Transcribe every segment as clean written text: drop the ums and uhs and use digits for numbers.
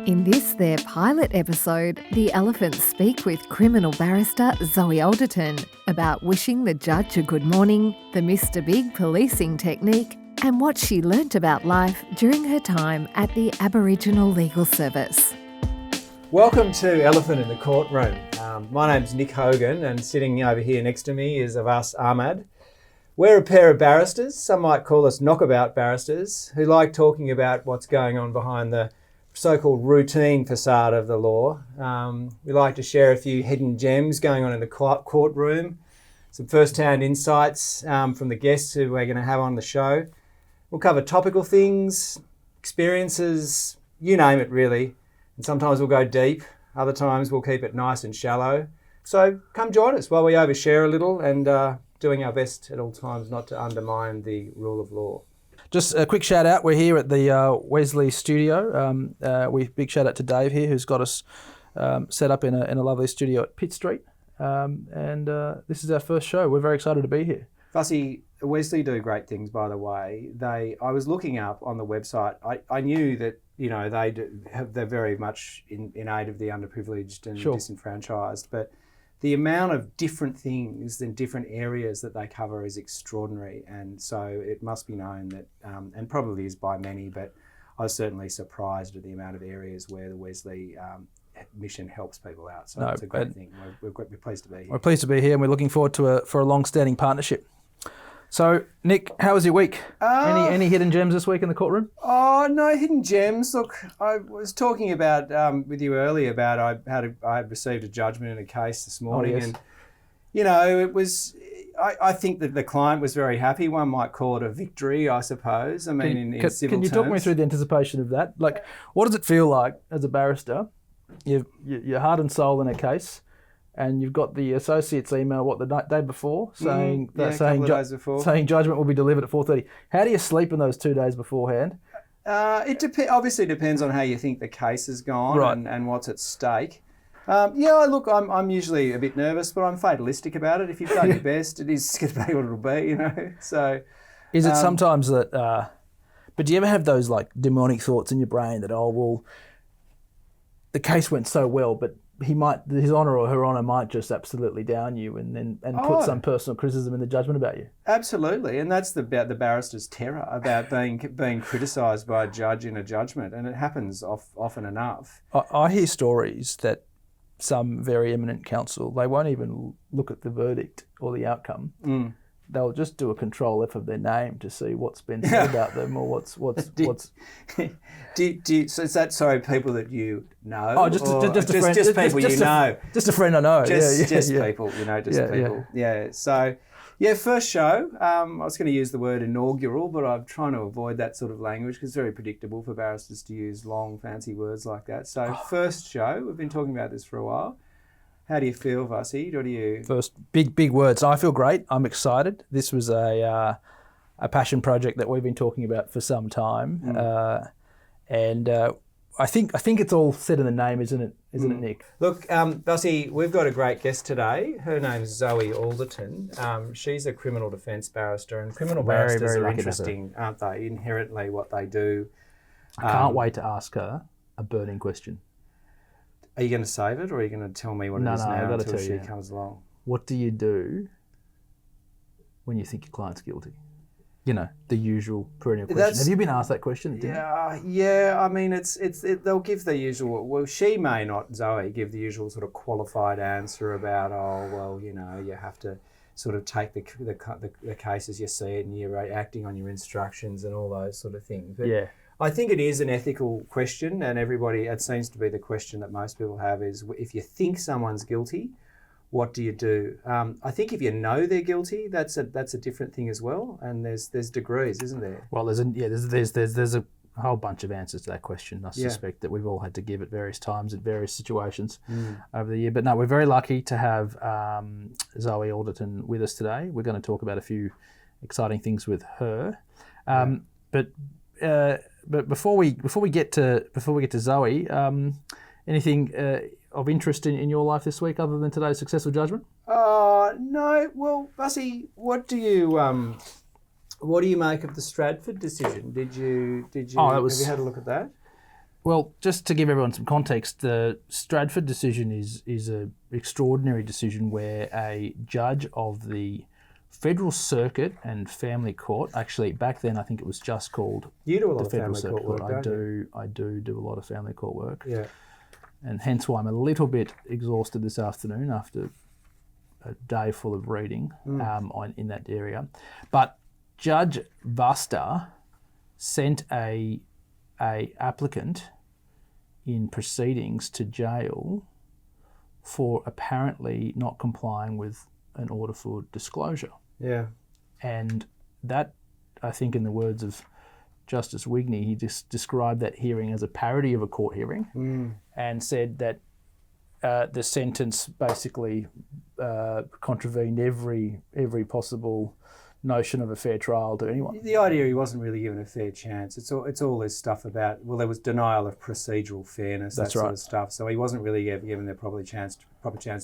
In this, their pilot episode, the elephants speak with criminal barrister Zoe Alderton about wishing the judge a good morning, the Mr. Big policing technique, and what she learnt about life during her time at the Aboriginal Legal Service. Welcome to Elephant in the Courtroom. My name's Nick Hogan, and sitting over here next to me is Awais Ahmad. We're a pair of barristers, some might call us knockabout barristers, who like talking about what's going on behind the so-called routine facade of the law. We like to share a few hidden gems going on in the courtroom, some first-hand insights from the guests who we're going to have on the show. We'll cover topical things, experiences, you name it really. And sometimes we'll go deep, other times we'll keep it nice and shallow. So come join us while we overshare a little and doing our best at all times not to undermine the rule of law. Just a quick shout out. We're here at the Wesley studio. Big shout out to Dave here, who's got us set up in a lovely studio at Pitt Street. This is our first show. We're very excited to be here. Fussy, Wesley do great things, by the way. I was looking up on the website. I knew that they're very much in aid of the underprivileged and disenfranchised, but the amount of different things and different areas that they cover is extraordinary, and so it must be known that, and probably is by many, but I was certainly surprised at the amount of areas where the Wesley mission helps people out. So it's a great thing. We're pleased to be here. We're pleased to be here, and we're looking forward to a long-standing partnership. So, Nick, how was your week? Any hidden gems this week in the courtroom? Oh, no hidden gems. Look, I was talking about with you earlier about I had received a judgment in a case this morning, and it was. I think that the client was very happy. One might call it a victory, I suppose. I mean, in civil terms. Can you talk me through the anticipation of that? Like, what does it feel like as a barrister? You're heart and soul in a case, and you've got the associate's email the day before saying judgment will be delivered at 4:30. How do you sleep in those 2 days beforehand? It obviously depends on how you think the case has gone and what's at stake. Look, I'm usually a bit nervous, but I'm fatalistic about it. If you've done your best, it is going to be what it'll be, So, is it sometimes that? But do you ever have those like demonic thoughts in your brain that the case went so well, but his honour or her honour might just absolutely down you and put some personal criticism in the judgment about you? Absolutely, and that's the barrister's terror about being criticised by a judge in a judgment, and it happens often enough. I hear stories that some very eminent counsel, they won't even look at the verdict or the outcome. They'll just do a control F of their name to see what's been said about them or what's. So is that people that you know? Oh, just a friend, just people you know. Just a friend I know. Just people, people. Yeah. So, first show. I was going to use the word inaugural, but I'm trying to avoid that sort of language because it's very predictable for barristers to use long, fancy words like that. So, first show. We've been talking about this for a while. How do you feel, Vasi? What do you... First, big words. I feel great. I'm excited. This was a passion project that we've been talking about for some time. I think it's all said in the name, isn't it, Nick? Look, Vasi, we've got a great guest today. Her name's Zoe Alderton. She's a criminal defence barrister, and criminal barristers are interesting, aren't they? Inherently what they do. I can't wait to ask her a burning question. Are you going to save it, or are you going to tell me what it is now until she comes along? What do you do when you think your client's guilty? The usual perennial question. Have you been asked that question? Yeah. I mean, they'll give the usual. Well, she may not, Zoe, give the usual sort of qualified answer about, you have to sort of take the case as you see it, and you're acting on your instructions and all those sort of things. But I think it is an ethical question, and it seems to be the question that most people have is, if you think someone's guilty, what do you do? I think if you know they're guilty, that's a different thing as well, and there's degrees, isn't there? Well, there's a whole bunch of answers to that question. I suspect that we've all had to give at various times at various situations over the year. But no, we're very lucky to have Zoe Alderton with us today. We're going to talk about a few exciting things with her. But before we get to Zoe, anything of interest in your life this week other than today's successful judgment? No. Well, Vasi, what do you make of the Stratford decision? Have you had a look at that? Well, just to give everyone some context, the Stratford decision is an extraordinary decision where a judge of the Federal Circuit and Family Court, actually back then I think it was just called You do a lot the of Federal family Circuit court work, don't you? I do a lot of family court work. Yeah. And hence why I'm a little bit exhausted this afternoon after a day full of reading in that area. But Judge Vasta sent a applicant in proceedings to jail for apparently not complying with an order for disclosure. Yeah. And that, I think in the words of Justice Wigney, he just described that hearing as a parody of a court hearing and said that the sentence basically contravened every possible notion of a fair trial to anyone. The idea he wasn't really given a fair chance. It's all this stuff about, well, there was denial of procedural fairness, That's that sort right. of stuff. So he wasn't really given the proper chance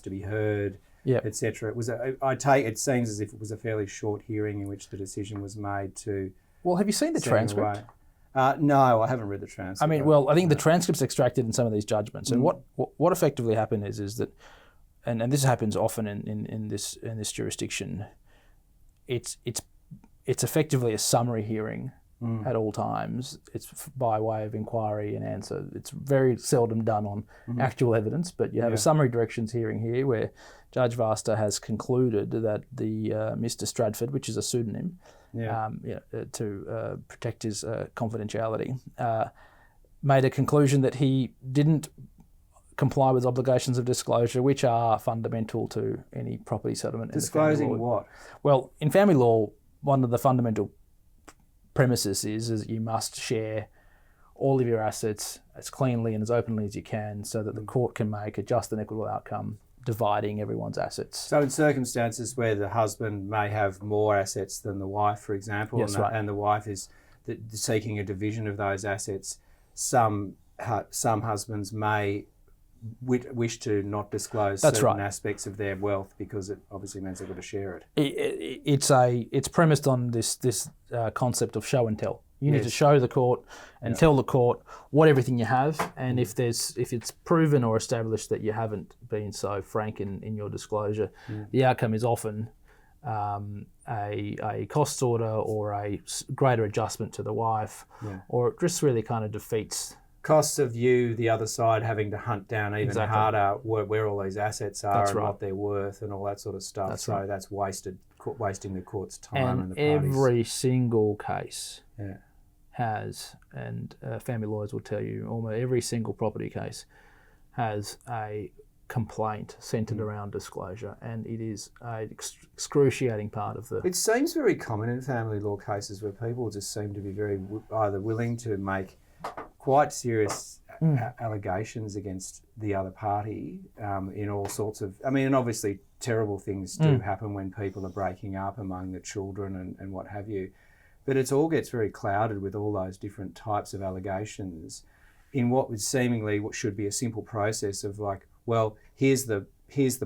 to be heard, etc. It was it seems as if it was a fairly short hearing in which the decision was made to. Well, have you seen the transcript? No, I haven't read the transcript. I mean, well, I think the transcript's extracted in some of these judgments, and what effectively happened is that, and this happens often in this jurisdiction. It's effectively a summary hearing at all times. It's by way of inquiry and answer. It's very seldom done on actual evidence, but you have a summary directions hearing here where Judge Vasta has concluded that the Mr. Stratford, which is a pseudonym, to protect his confidentiality, made a conclusion that he didn't comply with obligations of disclosure, which are fundamental to any property settlement. Disclosing what? Well, in family law, one of the fundamental premises is that you must share all of your assets as cleanly and as openly as you can so that the court can make a just and equitable outcome dividing everyone's assets. So in circumstances where the husband may have more assets than the wife, for example, and the wife is seeking a division of those assets, some husbands may wish to not disclose certain aspects of their wealth because it obviously means they've got to share it. It's premised on this concept of show and tell. You need to show the court and tell the court what everything you have, and if it's proven or established that you haven't been so frank in your disclosure, the outcome is often a costs order or a greater adjustment to the wife, or it just really kind of defeats. Costs of you, the other side, having to hunt down even harder where all these assets are what they're worth and all that sort of stuff. That's wasting the court's time and the parties. Every single case has, and family lawyers will tell you, almost every single property case has a complaint centred around disclosure, and it is an excruciating part of the... It seems very common in family law cases where people just seem to be very either willing to make quite serious allegations against the other party in all sorts of... I mean, and obviously terrible things do happen when people are breaking up among the children and what have you. But it all gets very clouded with all those different types of allegations in what would seemingly what should be a simple process of like, well, here's the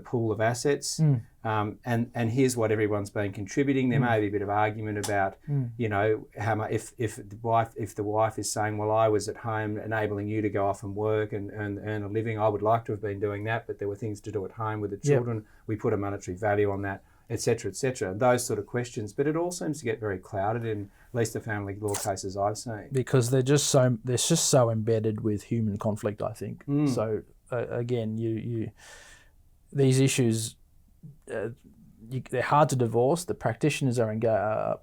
pool of assets, and here's what everyone's been contributing. There may be a bit of argument about, you know, how much if the wife is saying, well, I was at home enabling you to go off and work and earn a living. I would like to have been doing that, but there were things to do at home with the children. We put a monetary value on that, etc., etc. Those sort of questions. But it all seems to get very clouded in at least the family law cases I've seen. Because they're just so embedded with human conflict, I think. So again, you these issues, they're hard to divorce. The practitioners are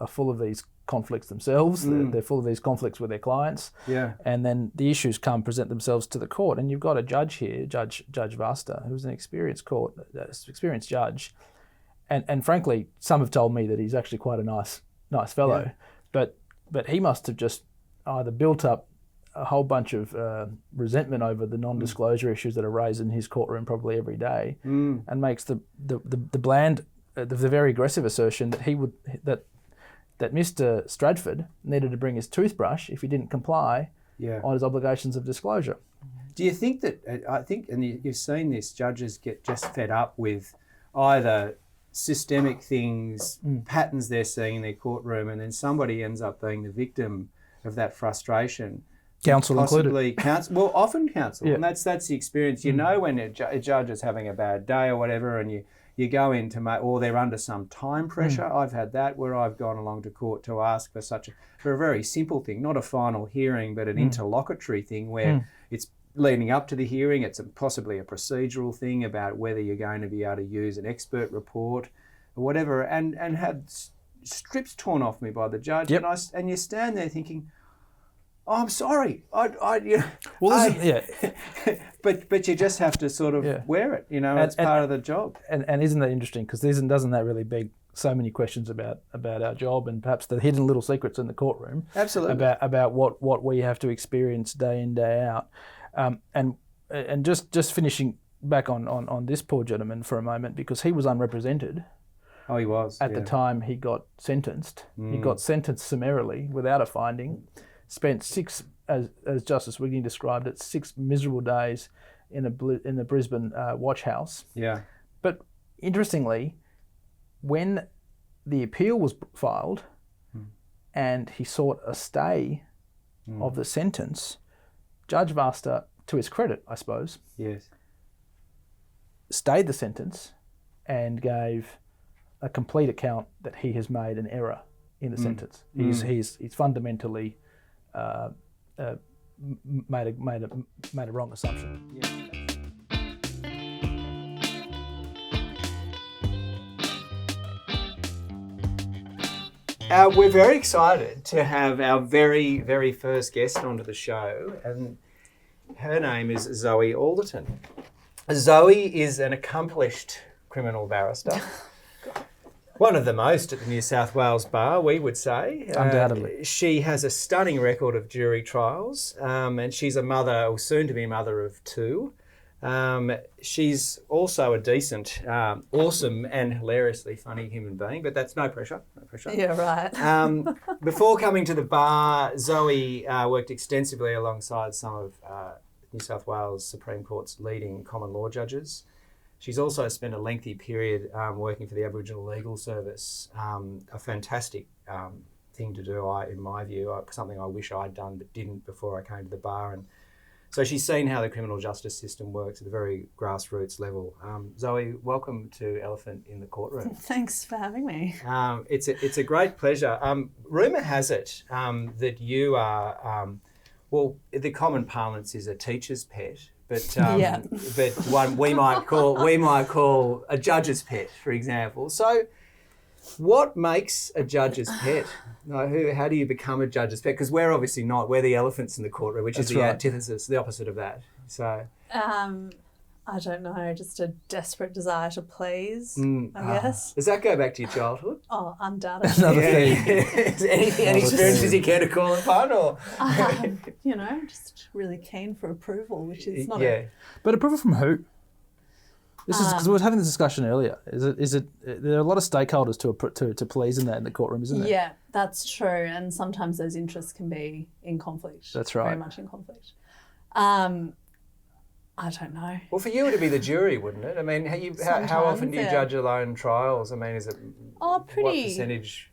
full of these conflicts themselves. They're full of these conflicts with their clients. Yeah. And then the issues present themselves to the court. And you've got a judge here, Judge Vasta, who's an experienced judge. And frankly, some have told me that he's actually quite a nice fellow. Yeah. But he must have just either built up a whole bunch of resentment over the non-disclosure issues that are raised in his courtroom probably every day, and makes the bland, the very aggressive assertion that that Mr. Stratford needed to bring his toothbrush if he didn't comply on his obligations of disclosure. Do you think that and you've seen this, judges get just fed up with either systemic things, patterns they're seeing in their courtroom, and then somebody ends up being the victim of that frustration. Counsel included. possibly counsel. Well, often counsel, Yeah. and that's the experience. You know when a judge is having a bad day or whatever, and you go in to make, or they're under some time pressure. I've had that where I've gone along to court to ask for a very simple thing, not a final hearing, but an interlocutory thing where it's leading up to the hearing. It's possibly a procedural thing about whether you're going to be able to use an expert report or whatever, and had strips torn off me by the judge, Yep. and you stand there thinking, "Oh, I'm sorry. But you just have to sort of wear it. You know, it's part of the job. And isn't that interesting? Because doesn't that really beg so many questions about our job and perhaps the hidden little secrets in the courtroom? Absolutely. About what we have to experience day in, day out. And just finishing back on this poor gentleman for a moment, because he was unrepresented. Oh, he was at the time he got sentenced. He got sentenced summarily without a finding. Spent 6, as Justice Wigney described it, 6 miserable days in the Brisbane watch house. Yeah. But interestingly, when the appeal was filed and he sought a stay of the sentence, Judge Vasta, to his credit, I suppose, Yes. stayed the sentence and gave a complete account that he has made an error in the sentence. He's fundamentally made a wrong assumption. Yeah. We're very excited to have our very, very first guest onto the show, and her name is Zoe Alderton. Zoe is an accomplished criminal barrister. One of the most at the New South Wales Bar, we would say. Undoubtedly. She has a stunning record of jury trials, and she's a mother, or soon to be mother of 2. She's also a decent, awesome and hilariously funny human being, but that's no pressure. Yeah, right. Before coming to the bar, Zoe worked extensively alongside some of New South Wales Supreme Court's leading common law judges. She's also spent a lengthy period working for the Aboriginal Legal Service, a fantastic thing to do, in my view, something I wish I'd done but didn't before I came to the bar. And so she's seen how the criminal justice system works at a very grassroots level. Zoe, welcome to Elephant in the Courtroom. Thanks for having me. It's a great pleasure. Rumour has it that you are, the common parlance is a teacher's pet. But but one we might call a judge's pet, for example. So, what makes a judge's pet? How do you become a judge's pet? Because we're obviously not. We're the elephants in the courtroom, which is the antithesis, the opposite of that. So, I don't know, just a desperate desire to please, I guess. Does that go back to your childhood? Oh, undoubtedly. Another thing. Any experiences you care to call upon, or Just really keen for approval, which is not. But approval from who? This is because we were having this discussion earlier. Is it? There are a lot of stakeholders to please in the courtroom, isn't there? Yeah, that's true, and sometimes those interests can be in conflict. That's right. Very much in conflict. I don't know. Well, for you, it'd be the jury, wouldn't it? I mean, how often do you judge alone trials? I mean, is it pretty? What percentage?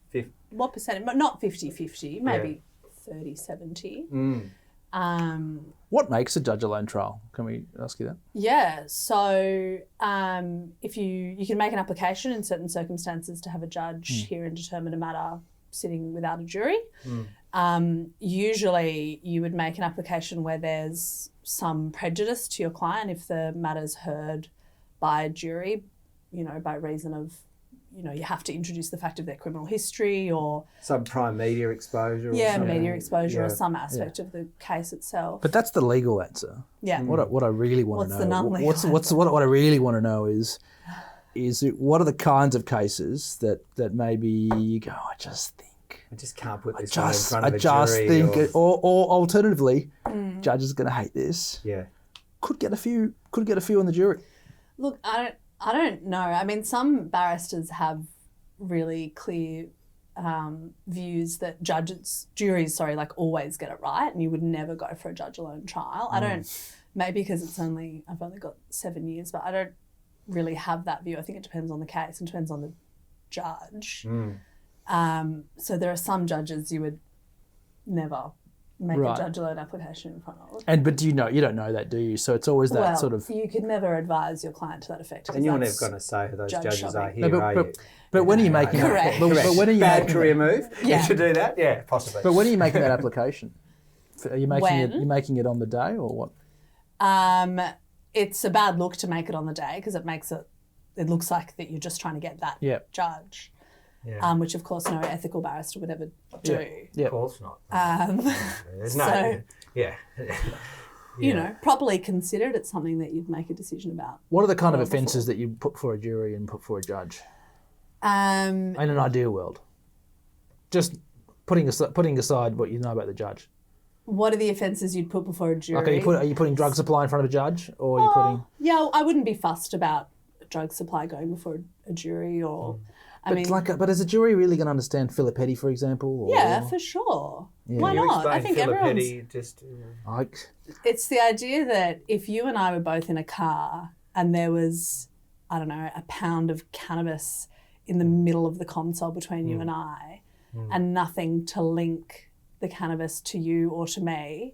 What percentage? But not 50-50, maybe 30-70. What makes a judge alone trial? Can we ask you that? Yeah. So if you can make an application in certain circumstances to have a judge hear and determine a matter sitting without a jury. Usually you would make an application where there's some prejudice to your client if the matter's heard by a jury, by reason of, you have to introduce the fact of their criminal history or... Some prime media exposure or something. Media exposure or some aspect of the case itself. But that's the legal answer. Yeah. What I really want to know... What's the non-legal answer? What I really want to know is what are the kinds of cases that maybe you go, I just can't put this one in front of a jury. Or alternatively, judge is going to hate this. Yeah. Could get a few on the jury. Look, I don't know. I mean, some barristers have really clear views that juries always get it right, and you would never go for a judge alone trial. I don't, maybe because I've only got 7 years, but I don't really have that view. I think it depends on the case and depends on the judge. So there are some judges you would never make Right. a judge alert application in front of. But you don't know that, do you? So it's always that Well, sort of. you could never advise your client to that effect. And you're never that's going to say who those judge judges are shopping. here, No, are you? but when are you making that? Correct. But when are you Bad making career that, move. Yeah. You should do that. Yeah, possibly. But when are you making that application? Are you making it? When? You making it on the day or what? It's a bad look to make it on the day because it looks like that you're just trying to get that Yeah. judge, Yeah. which of course no ethical barrister would ever do. Yeah. Of course not. There's no. so- Yeah. You know, properly considered, it's something that you'd make a decision about. What are the kind of offences that you put for a jury and put for a judge Um, in an ideal world? Just putting aside what you know about the judge. what are the offences you'd put before a jury? Like, are you putting drug supply in front of a judge, or are you putting? Yeah, I wouldn't be fussed about drug supply going before a jury or. But is a jury really going to understand Filippetti, for example? Or, Yeah, for sure. Why You not? I explain think everyone's. Filippetti just. Like, It's the idea that if you and I were both in a car and there was, I don't know, a pound of cannabis in the middle of the console between you and I, and nothing to link the cannabis to you or to me,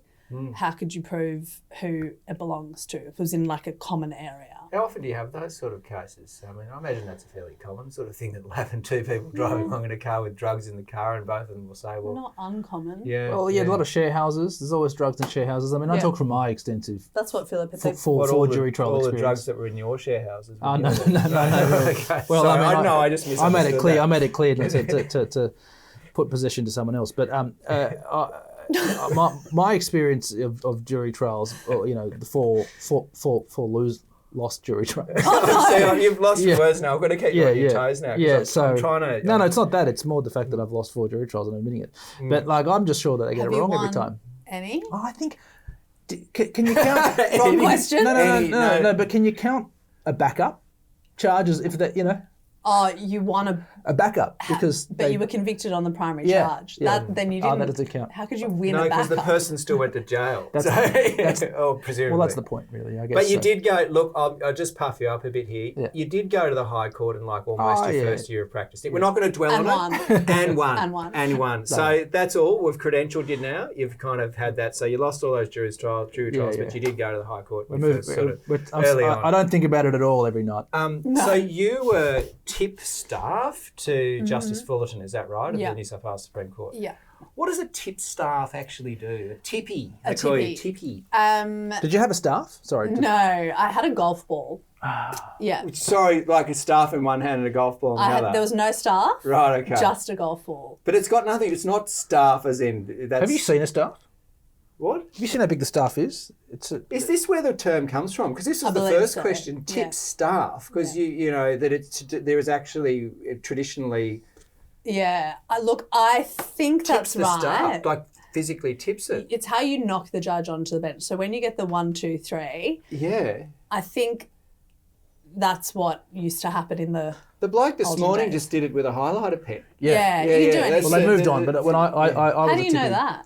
how could you prove who it belongs to if it was in like a common area? How often do you have those sort of cases? I mean, I imagine that's a fairly common sort of thing that will happen. Two people driving along in a car with drugs in the car, and both of them will say, "Well, Not uncommon. yeah." well, yeah, a lot of share houses. There's always drugs in share houses. I mean, I Yeah. talk from my extensive That's what Philip had said. full What, jury trial all experience. the drugs that were in your share houses. Oh, were no, yours? no. Okay. Well, Sorry, I mean, I just I made it misunderstood clear. that. I made it clear to put possession to someone else. But my experience of jury trials, or, you know, the four lost jury trials. See, you've lost your words now. I've got to keep you on your toes now. 'Cause Yeah, I'm trying to. No, it's not that. It's more the fact that I've lost 4 jury trials and I'm admitting it. But like, I'm just sure that I get Have it you wrong every won time. Any? Oh, I think. Can you count? Wrong question? No. But can you count a backup charges if that, you know, Oh, you won a backup because but you were convicted on the primary Yeah, charge. yeah. Then you Oh, didn't. that doesn't count. How could you win No, a because backup? the person still went to jail. Or presumably. Well, that's the point, really. I guess. But you so. did go. Look, I'll just puff you up a bit here. Yeah. You did go to the High Court in like almost your first year of practice. We're not going to dwell And on won. it. And won. And won. And won. So that's all. We've credentialed you now. You've kind of had that. So you lost all those jury trials, but you did go to the High Court. Early on. I don't think about it at all every night. So you were Tipstaff to Justice Fullerton, is that right? Of Yeah. the New South Wales Supreme Court. Yeah. What does a Tipstaff actually do? A tippy. A They call you tippy. tippy. Did you have a staff? Sorry. No, I had a golf ball. Yeah. Sorry, like a staff in one hand and a golf ball in the other. There was no staff. Right, okay. Just a golf ball. But it's got nothing. It's not staff as in. That's, Have you seen a staff? What? Have you seen how big the staff is? Is this where the term comes from? Because this I is the believe first so. question. Yeah. Tip staff, because you know that there is actually traditionally Yeah. I think tips that's the right. staff, like physically tips it. It's how you knock the judge onto the bench. So when you get the 1, 2, 3, Yeah. I think that's what used to happen in the. The bloke this Olden morning days. just did it with a highlighter pen. Yeah, Yeah, you yeah, do that's- anything. Well, they moved the- on, but when I was How a do you know tippy- that?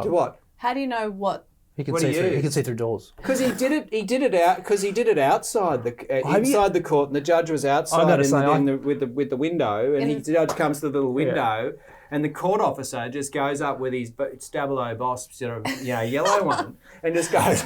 To what? How do you know what? He can What see do you through. He use? can see through doors. Because he did it. He did it out. Because he did it outside the Have you- inside the court, and the judge was outside gotta say, with the window, and the judge comes to the little window, and the court officer just goes up with his Stabilo Boss sort of yellow one, and just goes.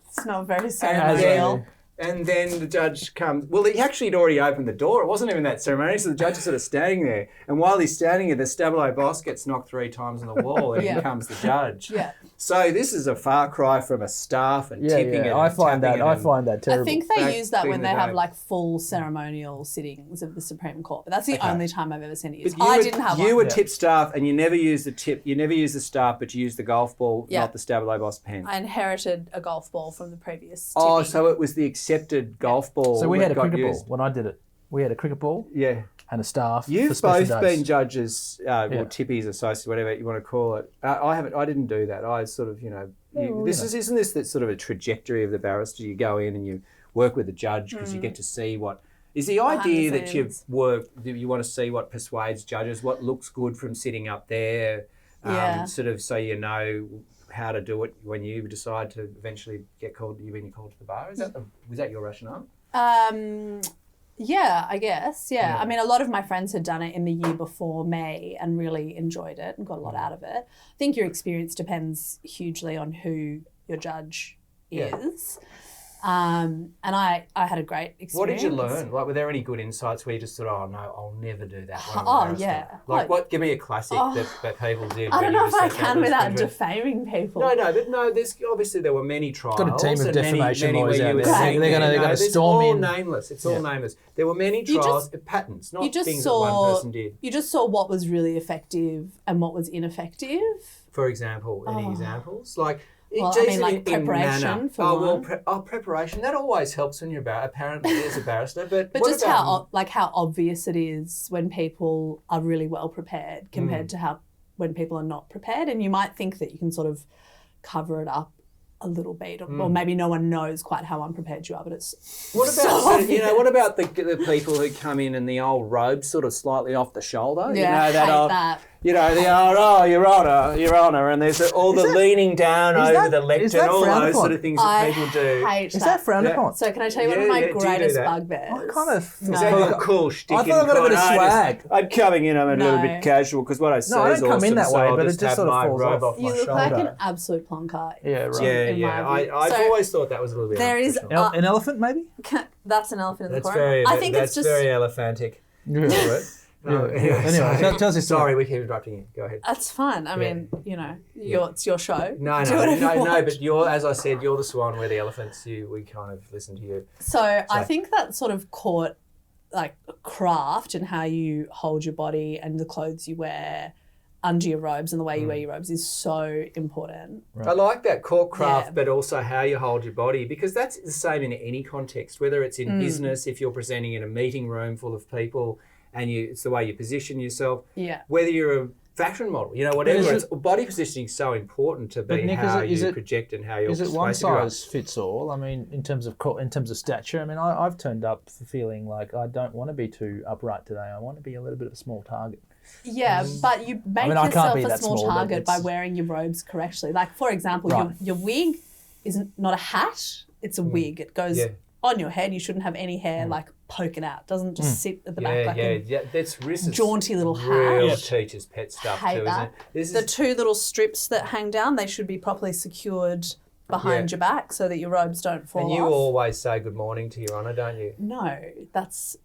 It's not very And ceremonial. then the judge comes. Well, he actually had already opened the door. It wasn't even that ceremonious. So the judge is sort of standing there. And while he's standing there, the Stabilo Boss gets knocked 3 times on the wall, and Yeah. in comes the judge. Yeah. So this is a far cry from a staff and tipping it. I and find tapping that. it I and- find that terrible. I think Back they use that in when the they have day. like full ceremonial sittings of the Supreme Court. But that's the only time I've ever seen it used. But I didn't have you one. were tip staff, and you never used the tip. You never used the staff, but you used the golf ball, Yeah. not the Stabilo Boss pen. I inherited a golf ball from the previous. Oh, tippy. so it was the accepted golf ball. So we that had a got cricket used. ball when I did it. We had a cricket ball Yeah. and a staff. for You've special both days. been judges, or tippies, associates, whatever you want to call it. I haven't. I didn't do that. I sort of, isn't this that sort of a trajectory of the barrister? You go in and you work with the judge because you get to see what is the idea Behind the that scenes. you want to see what persuades judges, what looks good from sitting up there, Yeah. sort of so you know how to do it when you decide to eventually get called. When you're called to the bar, was that your rationale? Yeah, I guess. Yeah. Yeah. I mean, a lot of my friends had done it in the year before me and really enjoyed it and got a lot out of it. I think your experience depends hugely on who your judge Yeah. is. And I had a great experience. What did you learn? Like, were there any good insights where you just thought, oh no, I'll never do that? when I'm a Oh, barrister? yeah. Like, what? Give me a classic that people did. I when don't you know if I said that can was without good. defaming people. No. There's obviously there were many trials. Got a team of and defamation many lawyers where out you were there. saying, They're going to it's storm all in. nameless. It's all nameless. There were many You trials, patterns, not you just things saw, that one person did. You just saw what was really effective and what was ineffective. For example, any examples? Like, Well, geez, I mean, like in preparation manner. for one. Preparation. That always helps when you're apparently as a barrister. But But what just about, how obvious it is when people are really well prepared compared to how when people are not prepared, and you might think that you can sort of cover it up a little bit, or maybe no one knows quite how unprepared you are, but it's What about so obvious. what about the people who come in the old robe sort of slightly off the shoulder? Yeah, you know, I hate old, that. You know, the old, Your Honour, and there's all the leaning down over the lectern, all frowned those upon? sort of things that people do. I hate Is that frowned Yeah. upon? So can I tell you one Yeah, of my yeah, do you do greatest that? bugbears? I kind of Is that your cool shtick? I thought I got a bit of swag. I'm coming in, I'm a little No. bit casual because what I say I is don't come awesome, in that so way, I'll but it just just have sort of my falls robe off. off my You look shoulder. like an absolute plonker. Yeah, right. Yeah, in my yeah. view. I've So- always thought that was a little bit There is unprofessional. An elephant, maybe? That's an elephant in the That's court. very, I think that's it's just very elephantic. Yeah. No, Anyway, tell us your story. Sorry, we keep interrupting you. Go ahead. that's fun. I mean, you know, it's your show. No, Do whatever you want. but you're, as I said, you're the swan, we're the elephants. We kind of listen to you. So I think that sort of court, like craft and how you hold your body and the clothes you wear under your robes and the way you wear your robes is so important. I like that court craft, Yeah. but also how you hold your body, because that's the same in any context, whether it's in business, if you're presenting in a meeting room full of people, and it's the way you position yourself. Yeah. Whether you're a fashion model, whatever. Is It's, body positioning is so important to be Nick, how is you it- project and how you're Is it one supposed to go. size fits all? I mean, in terms of stature. I mean, I've turned up feeling like I don't want to be too upright today. I want to be a little bit of a small target. Yeah, but you make I can't yourself be a that small small, but target by it's- wearing your robes correctly. Like, for example, Right. your wig is not a hat, it's a wig. It goes Yeah. on your head. You shouldn't have any hair like poking out. It doesn't just sit at the back like a That's jaunty little real hat. teacher's pet stuff Hate too, that. isn't it? The two little strips that hang down, they should be properly secured behind your back so that your robes don't fall And you off. always say good morning to your honour, don't you? No, that's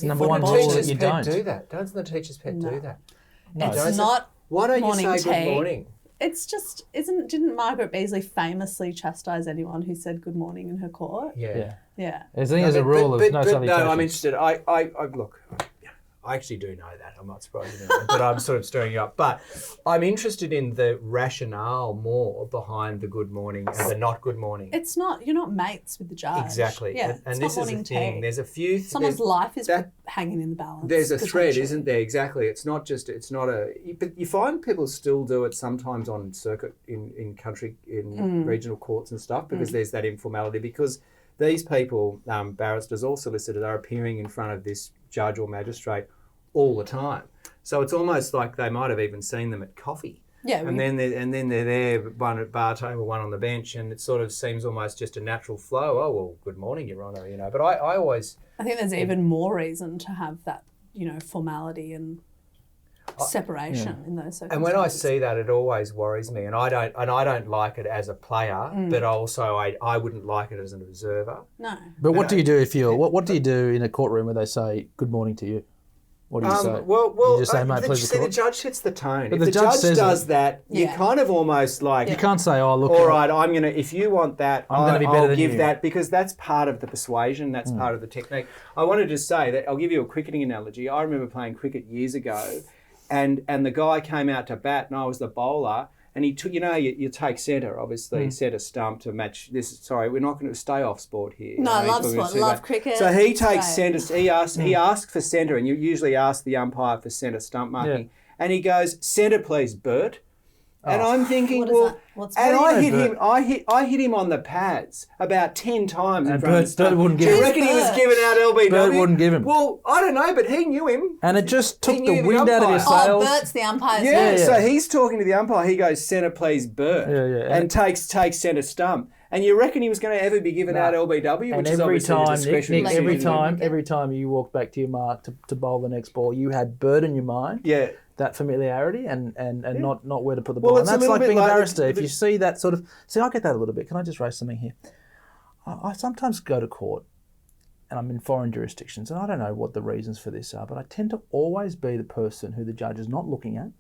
number one one rule rule that that you don't. do that. Doesn't the teacher's pet do that? it's don't- not. Why don't you Morning say good tea. morning? It's just didn't Margaret Beasley famously chastise anyone who said good morning in her court? Yeah. Yeah. I think there's a rule of no but salutation. no, I'm interested. I look, I actually do know that. I'm not surprised, but I'm sort of stirring you up. But I'm interested in the rationale more behind the good morning and the not good morning. It's not. You're not mates with the judge. Exactly. Yeah. And it's this not is the morning thing. tea. There's a few. Someone's life is that- hanging in the balance. There's a thread, potentially. isn't there? Exactly. It's not just. It's not a. But you find people still do it sometimes on circuit in regional courts and stuff because there's that informality because these people, barristers or solicitors, are appearing in front of this judge or magistrate all the time. So it's almost like they might have even seen them at coffee. Yeah. And then they're there, one at bar table, one on the bench, and it sort of seems almost just a natural flow. Oh well, good morning, Your Honour. But I always. I think there's even more reason to have that, formality and separation in those circumstances. And when I see that, it always worries me, and I don't like it as a player, but also I wouldn't like it as an observer. No. But what do you do if you're what do you do in a courtroom where they say good morning to you? What do you say? Well, you just say, mate, please the record? judge sets the tone. But If the the judge judge says does it. that, you Yeah. kind of almost like, You can't say, oh, look. all right, I'm going to, if you want that, I'm gonna be better I'll than give you. that, because that's part of the persuasion, that's part of the technique. I wanted to say that, I'll give you a cricketing analogy. I remember playing cricket years ago, and the guy came out to bat, and I was the bowler, and he took, you take centre, obviously, centre stump to match this. Sorry, we're not going to stay off sport here. No, I love he's talking sport, to love that. cricket. So he It's takes great. centre, he asks for centre, and you usually ask the umpire for centre stump marking. Yeah. And he goes, centre please, Bert. And I'm thinking, What is well, that? What's and Bert? I hit Bert. him. I hit him on the pads about 10 times in And front of Bert- the stump. Bert wouldn't Do give you him. reckon he was Bert. giving out LBW? Bert wouldn't give him. Well, I don't know, but he knew him. And it just took He the knew the wind out of your umpire. sails. Oh, Bert's the umpire's Yeah, yeah. so he's talking to the umpire. He goes, centre please, Bert, Yeah, yeah. and takes centre stump. And you reckon he was going to ever be given out LBW, which is obviously the discretionary Nick, every time you walked back to your mark to bowl the next ball, you had bird in your mind. Yeah. That familiarity and not where to put the ball. Well, And that's like being a barrister. like if you see that sort of... See, I get that a little bit. Can I just raise something here? I sometimes go to court and I'm in foreign jurisdictions, and I don't know what the reasons for this are, but I tend to always be the person who the judge is not looking at.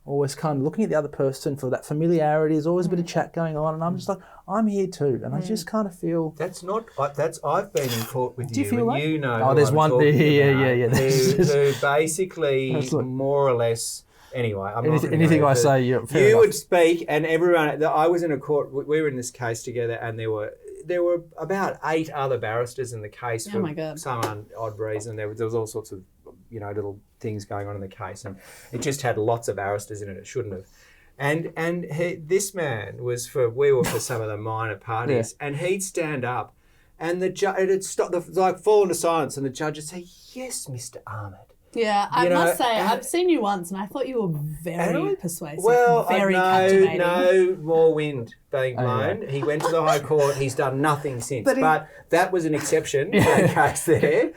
Always kind of looking at the other person for that familiarity. There's always a bit of chat going on, and I'm just like, I'm here too, and I just kind of feel I've been in court with you. Do you feel like? You know. Oh, there's one. Yeah. Who basically more or less. Anyway, I'm not anything I say. You would speak, and everyone. I was in a court. We were in this case together, and there were about 8 other barristers in the case for some odd reason. There was all sorts of little things going on in the case, and it just had lots of barristers in it. It shouldn't have. And this man was we were for some of the minor parties, and he'd stand up, and the judge it'd stop, like fall into silence, and the judge would say, "Yes, Mr. Ahmad." Yeah, I must say, I've seen you once, and I thought you were very persuasive, very captivating. No more wind being blown. He went to the High Court. He's done nothing since. But that was an exception in the case there.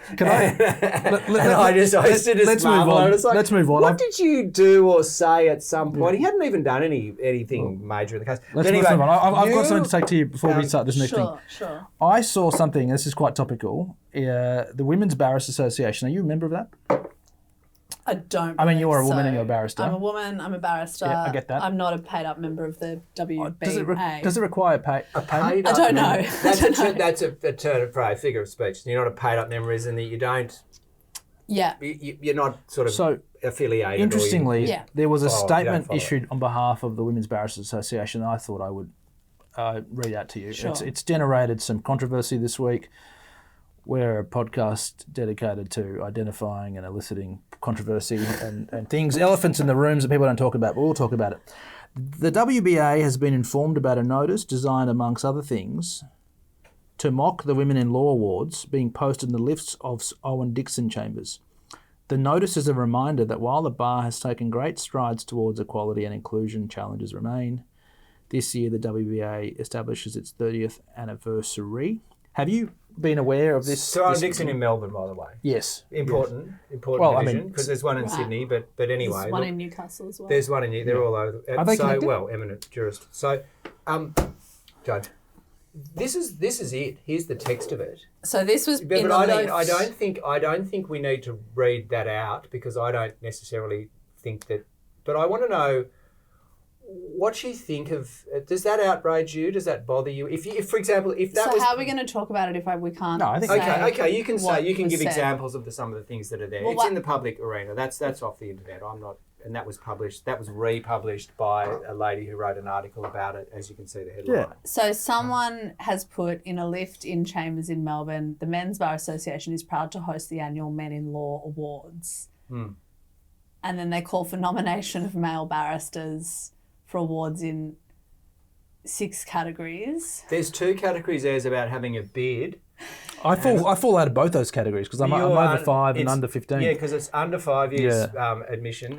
Let's move on. Let's move on. What did you do or say at some point? He hadn't even done anything major in the case. Let's move on. I've got something to take to you before we start this next thing. Sure. I saw something, this is quite topical, the Women's Barristers Association. Are you a member of that? I don't. I mean, you're a woman and you're a barrister. I'm a woman. I'm a barrister. Yeah, I get that. I'm not a paid up member of the WBA. Does it require payment? I don't know. That's a turn of phrase, figure of speech. You're not a paid up member, isn't that you don't? Yeah. You're not sort of affiliated. Interestingly, there was a statement issued on behalf of the Women's Barristers Association that I thought I would read out to you. Sure. It's generated some controversy this week. We're a podcast dedicated to identifying and eliciting controversy and things, elephants in the rooms that people don't talk about, but we'll talk about it. The WBA has been informed about a notice designed, amongst other things, to mock the Women in Law Awards being posted in the lifts of Owen Dixon chambers. The notice is a reminder that while the bar has taken great strides towards equality and inclusion, challenges remain. This year, the WBA establishes its 30th anniversary. Have you been aware of this? So Owen Dixon in Melbourne, by the way. Yes. Important division, because there's one in Sydney, but anyway. There's one in Newcastle as well. There's one in they're all over. Are they connected? Eminent jurist. So, Judge, this is it. Here's the text of it. So this was but I don't think we need to read that out, because I don't necessarily think that. But I want to know what you think of. Does that outrage you? Does that bother you? If for example, if that so was. How are we going to talk about it if we can't? No, I think. Okay. You can give said. Examples of some of the things that are there. Well, it's in the public arena. That's off the internet. I'm not. And that was published. That was republished by a lady who wrote an article about it. As you can see, the headline. Yeah. So someone has put in a lift in chambers in Melbourne. The Men's Bar Association is proud to host the annual Men in Law Awards. And then they call for nomination of male barristers for awards in 6 categories. There's 2 categories. There's about having a beard. I fall out of both those categories because I'm over 5 and under 15. Yeah, because it's under 5 years admission.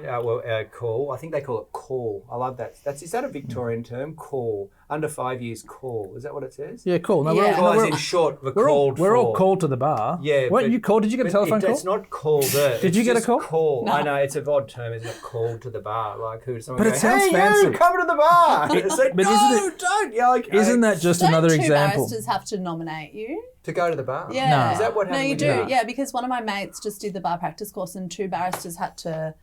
Call. I think they call it call. I love that. Is that a Victorian term? Call. Under 5 years, call. Is that what it says? Yeah, call. No, As in short, we're all called to the bar. Yeah. Weren't you called? Did you get a telephone call? It's not called there. Did you get a call? Call. No. I know, it's an odd term. It's not called to the bar. Like who? Someone But goes, it sounds hey, fancy. you, come to the bar. It's like, But don't. Yeah, okay. Isn't that just Don't another 2 example? barristers have to nominate you? To go to the bar? Yeah. No. Is that what happened? No, you with do. you? Yeah, because one of my mates just did the bar practice course and 2 barristers had to,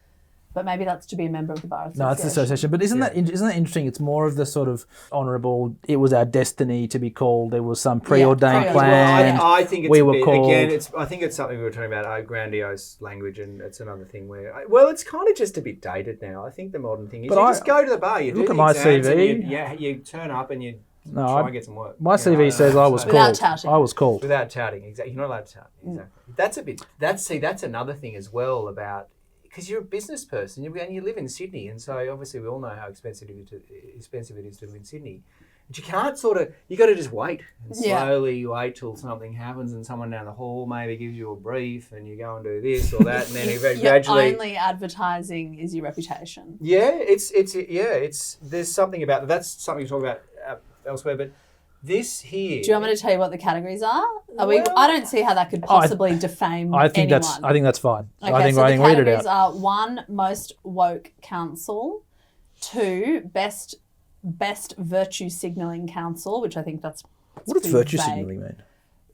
but maybe that's to be a member of the bar association. No, it's the association. But isn't that interesting? It's more of the sort of honourable, it was our destiny to be called, there was some preordained plan. Well, I think it's we were called. Again, I think it's something we were talking about, grandiose language, and it's another thing where, it's kind of just a bit dated now. I think the modern thing is just go to the bar, you look do at the my exams CV. and you turn up and you try and get some work. My CV says I was Without called. touting. I was called. Without touting, exactly. You're not allowed to tout. Exactly. That's another thing as well about, because you're a business person and you live in Sydney, and so obviously we all know how expensive it is to live in Sydney. But you can't you got to just wait and slowly wait till something happens and someone down the hall maybe gives you a brief and you go and do this or that, and then gradually. Your only advertising is your reputation. Yeah, there's something about that. That's something to talk about elsewhere, but This here. Do you want me to tell you what the categories are? I don't see how that could possibly defame I think anyone. that's fine. Okay, I think so I the can read it categories out. are 1, most woke counsel, 2, best virtue signalling counsel, which I think that's What does pretty virtue vague. signalling mean?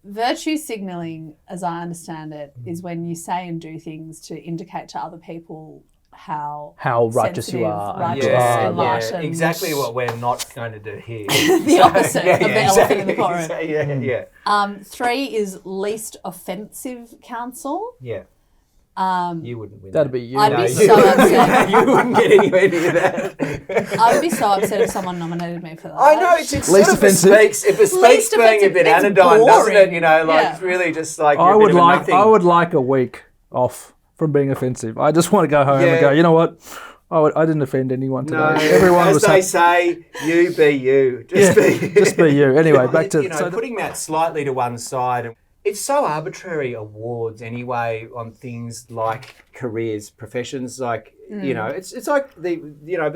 Virtue signalling, as I understand it, is when you say and do things to indicate to other people how righteous you sensitive, are. righteous, Yeah, enlightened. exactly what we're not going to do here. The opposite of the elephant in the courtroom. Yeah. 3 is least offensive counsel. Yeah. You wouldn't win. That'd be you. I'd be No, so upset. you wouldn't get anywhere near that. I would be so upset if someone nominated me for that. I know, it's Least sort of offensive. It bespeaks Least being a offensive. bit It's anodyne, doesn't it? boring. You know, like Yeah. it's really just like I you're a would bit of a like nothing. I would like a week off from being offensive. I just want to go home and go, you know what? I didn't offend anyone today. No, Everyone as was they happy. say, you be you. Just be Just be you. Anyway, back to putting that slightly to one side. It's so arbitrary awards anyway on things like careers, professions. Like it's like but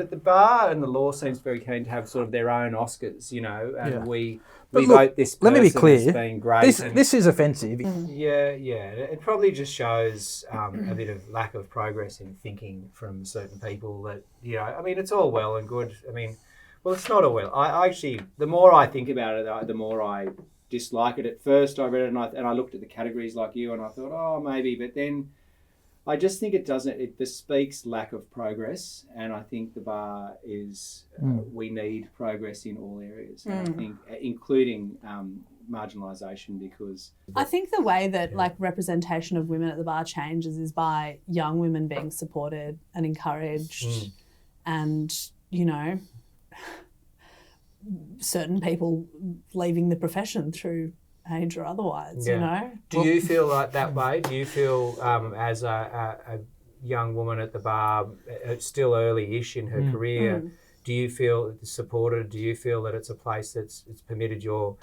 the bar and the law seems very keen to have sort of their own Oscars. And we But vote this person let me be as clear. being great. This is offensive. Yeah. It probably just shows a bit of lack of progress in thinking from certain people that, I mean, it's all well and good. I mean, well, it's not all well. I actually, the more I think about it, the more I dislike it. At first I read it and I looked at the categories like you and I thought, oh, maybe, but then I just think it bespeaks lack of progress, and I think the bar is, we need progress in all areas, and I think, including marginalisation, because... I think the way that representation of women at the bar changes is by young women being supported and encouraged and, certain people leaving the profession through age or otherwise, Do you feel like that way? Do you feel as a young woman at the bar, still early-ish in her career, do you feel supported? Do you feel that it's a place it's permitted your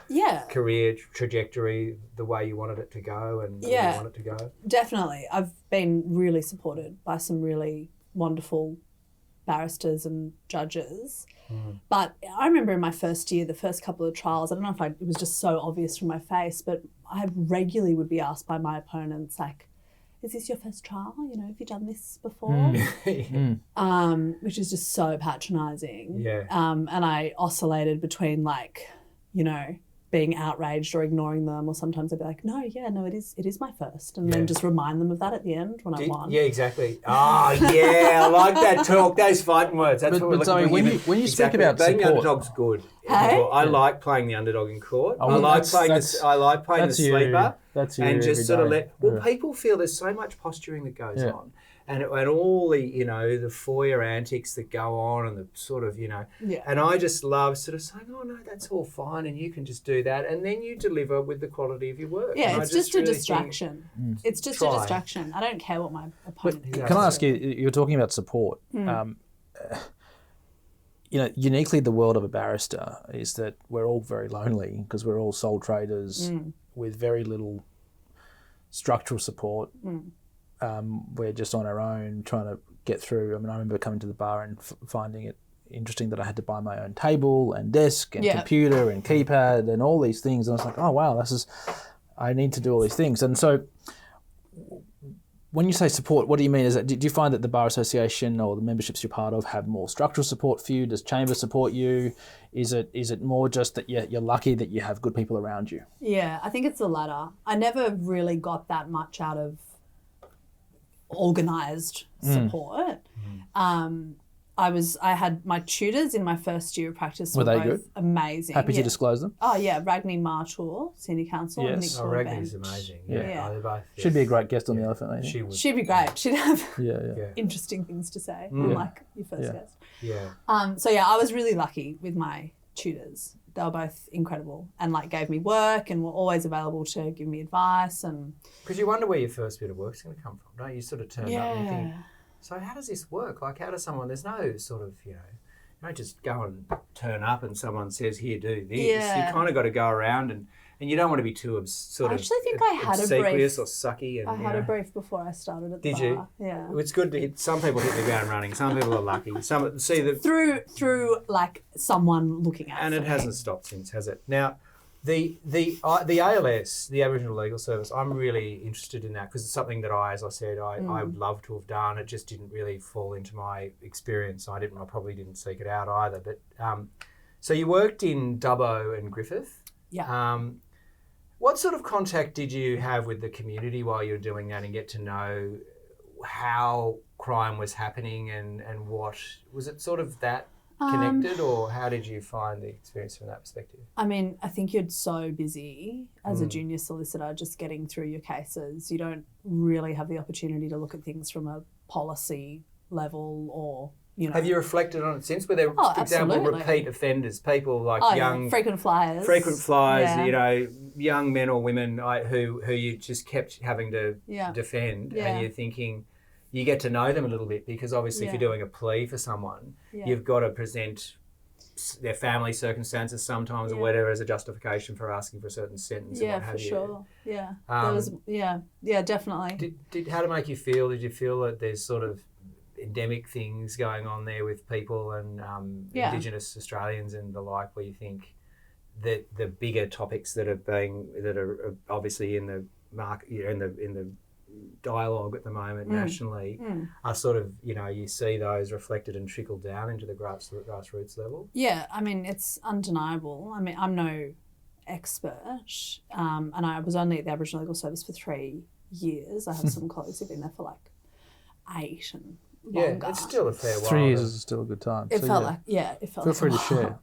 career trajectory the way you wanted it to go and you want it to go? Definitely. I've been really supported by some really wonderful barristers and judges. But I remember in my first year, the first couple of trials, I don't know if it was just so obvious from my face, but I regularly would be asked by my opponents, like, is this your first trial? Have you done this before? Which is just so patronising. Yeah. And I oscillated between being outraged or ignoring them, or sometimes I'd be like, no, it is my first, and then just remind them of that at the end when I won. Yeah, exactly. Oh, yeah, I like that talk. Those fighting words. That's what we're looking for. When you speak about being the support, underdog's good. Hey? I like playing the underdog in court. I well, like that's- playing the sleeper. That's you and just every sort day. of people feel there's so much posturing that goes on. And all the, the foyer antics that go on and the sort of, and I just love sort of saying, oh, no, that's all fine and you can just do that. And then you deliver with the quality of your work. Yeah, and it's just a distraction. It's just a Try. distraction. I don't care what my opponent thinks. Can I ask you, you're talking about support. Uniquely the world of a barrister is that we're all very lonely because we're all sole traders with very little structural support. We're just on our own trying to get through. I mean, I remember coming to the bar and finding it interesting that I had to buy my own table and desk and computer and keypad and all these things. And I was like, oh, wow, I need to do all these things. And so when you say support, what do you mean? Do you find that the Bar Association or the memberships you're part of have more structural support for you? Does Chamber support you? Is it more just that you're lucky that you have good people around you? Yeah, I think it's the latter. I never really got that much out of organised support. I had my tutors in my first year of practice were they both good? amazing. Happy to disclose them? Oh yeah, Ragni Martour, Senior Counsel, and Nick Yes. Ragni's Broadbent. amazing. Yeah. Oh, they're both, Should be a great guest on the Elephant, I think. She would. She'd be great. She'd have Yeah. interesting things to say, unlike your first guest. Yeah. So yeah, I was really lucky with my tutors. They were both incredible and gave me work and were always available to give me advice and. Because you wonder where your first bit of work's going to come from, don't you? You sort of turn up and you think, so how does this work? How does someone, there's no sort of, you don't just go and turn up and someone says, here, do this. Yeah. You kind of got to go around And you don't want to be too I actually think I had a obsequious brief. or sucky. And, I had a brief before I started at the Did bar. you? Yeah. It's good to hit. Some people hit the ground running. Some people are lucky. Through like someone looking at. And it hasn't stopped since, has it? Now, the ALS, the Aboriginal Legal Service, I'm really interested in that because it's something that I would love to have done. It just didn't really fall into my experience. I probably didn't seek it out either. But so you worked in Dubbo and Griffith. Yeah. What sort of contact did you have with the community while you were doing that and get to know how crime was happening and what was it sort of that connected, or how did you find the experience from that perspective? I mean, I think you're so busy as a junior solicitor just getting through your cases. You don't really have the opportunity to look at things from a policy level or, you know. Have you reflected on it since? Were there, for example, absolutely. repeat offenders, people like young... frequent flyers. Yeah. You know, young men or women who you just kept having to defend, and you're thinking... You get to know them a little bit because obviously if you're doing a plea for someone, you've got to present their family circumstances sometimes or whatever as a justification for asking for a certain sentence. Yeah, and what have sure. You. Yeah, there was, definitely. How to make you feel? Did you feel that there's sort of endemic things going on there with people and Indigenous Australians and the like, where you think that the bigger topics that are obviously in the market, in the dialogue at the moment nationally are sort of, you know, you see those reflected and trickled down into the grassroots level? Yeah, I mean, it's undeniable. I mean, I'm no expert and I was only at the Aboriginal Legal Service for 3 years. I have some colleagues who've been there for like 8 and longer. Yeah, it's still a fair while. 3 years is still a good time. It felt like Feel free to share.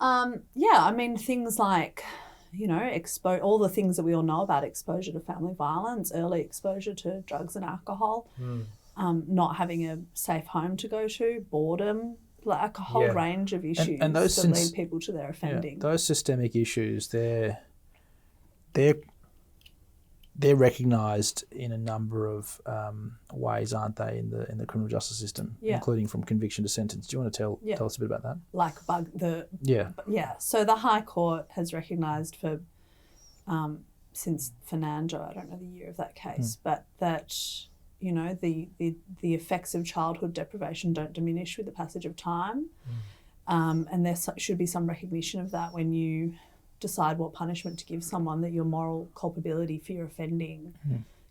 I mean, things like, you know, all the things that we all know about exposure to family violence, early exposure to drugs and alcohol, not having a safe home to go to, boredom, like a whole range of issues and those that lead people to their offending. Yeah, those systemic issues, they're recognised in a number of ways, aren't they, in the criminal justice system, including from conviction to sentence. Do you want to tell us a bit about that? Like So the High Court has recognised for since Fernando, I don't know the year of that case, but that, you know, the effects of childhood deprivation don't diminish with the passage of time, and there should be some recognition of that when you decide what punishment to give someone, that your moral culpability for your offending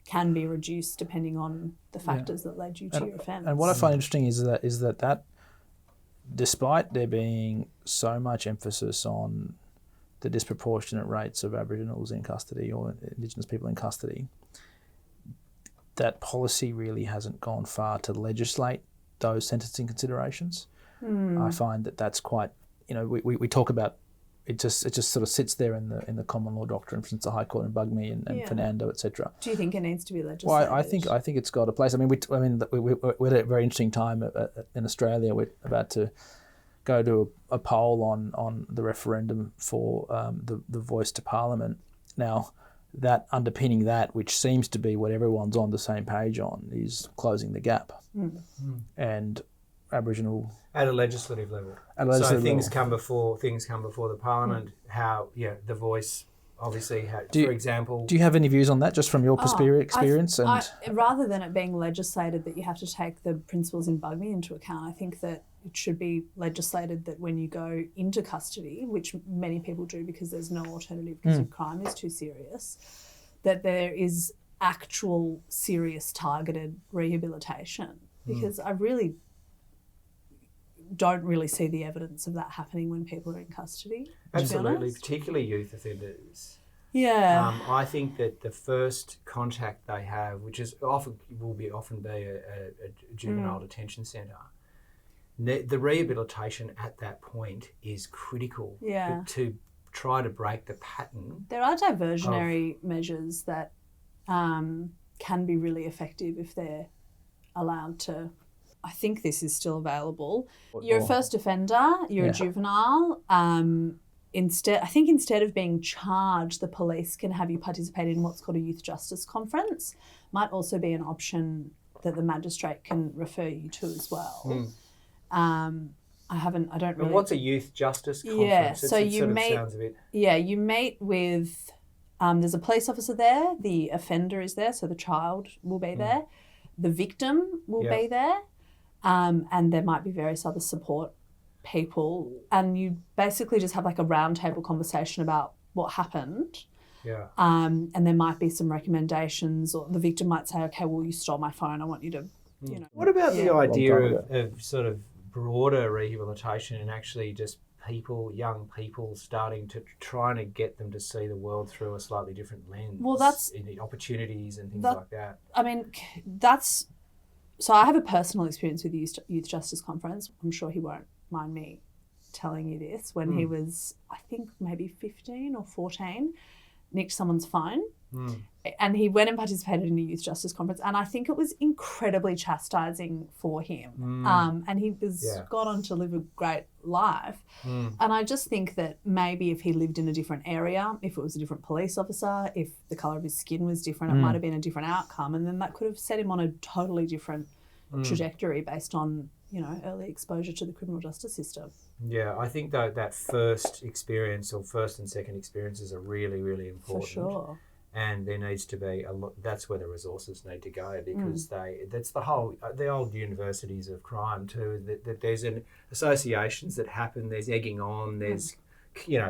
can be reduced depending on the factors that led you to your offence. And what I find interesting is that despite there being so much emphasis on the disproportionate rates of Aboriginals in custody or Indigenous people in custody, that policy really hasn't gone far to legislate those sentencing considerations. I find that's quite, you know, we talk about it just sort of sits there in the common law doctrine since the High Court and Bugme and Fernando, etc. Do you think it needs to be legislated? Well, I think it's got a place. I mean, we're at a very interesting time in Australia. We're about to go to a poll on the referendum for the voice to Parliament. Now, that underpinning that, which seems to be what everyone's on the same page on, is closing the gap. And Aboriginal at a legislative level. So things come before the Parliament. How the voice obviously. For example, do you have any views on that, just from your experience? Rather than it being legislated that you have to take the principles in Bugme into account, I think that it should be legislated that when you go into custody, which many people do because there's no alternative because your crime is too serious, that there is actual serious targeted rehabilitation. Because I really don't really see the evidence of that happening when people are in custody. Absolutely, particularly youth offenders. Yeah. I think that the first contact they have, which is often be a juvenile detention centre, the rehabilitation at that point is critical to try to break the pattern. There are diversionary measures that can be really effective if they're allowed to. I think this is still available. You're a first offender, you're a juvenile. Instead of being charged, the police can have you participate in what's called a youth justice conference. Might also be an option that the magistrate can refer you to as well. I don't really. What's a youth justice conference? Yeah, so you meet. Sounds a bit... Yeah, you meet with There's a police officer there. The offender is there, so the child will be there. The victim will be there. And there might be various other support people. And you basically just have like a roundtable conversation about what happened. Yeah. And there might be some recommendations, or the victim might say, okay, well, you stole my phone. I want you to, you know. What about the Long idea time of sort of broader rehabilitation and actually just young people starting to trying to get them to see the world through a slightly different lens? Well, that's in the opportunities and things like that. I mean, so I have a personal experience with the Youth Justice Conference. I'm sure he won't mind me telling you this. When he was, I think, maybe 15 or 14, nicked someone's phone. And he went and participated in a Youth Justice Conference, and I think it was incredibly chastising for him. And he got on to live a great life. And I just think that maybe if he lived in a different area, if it was a different police officer, if the colour of his skin was different, it might have been a different outcome, and then that could have set him on a totally different trajectory based on, you know, early exposure to the criminal justice system. Yeah, I think though that first experience or first and second experiences are really, really important. For sure. And there needs to be a lot. That's where the resources need to go, because that's the old universities of crime too. That there's associations that happen. There's egging on. There's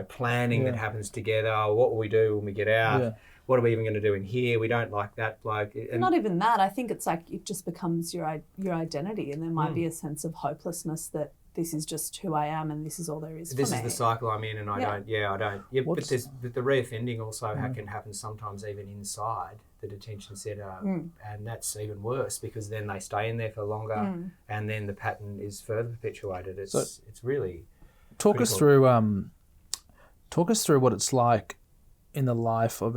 planning that happens together. What will we do when we get out? Yeah. What are we even going to do in here? We don't like that bloke. And not even that. I think it's like it just becomes your identity, and there might be a sense of hopelessness that this is just who I am and this is all there is for me. This is the cycle I'm in, and I don't. Yeah, but the reoffending also can happen sometimes even inside the detention centre, and that's even worse because then they stay in there for longer, and then the pattern is further perpetuated. It's really talk critical. us through what it's like in the life of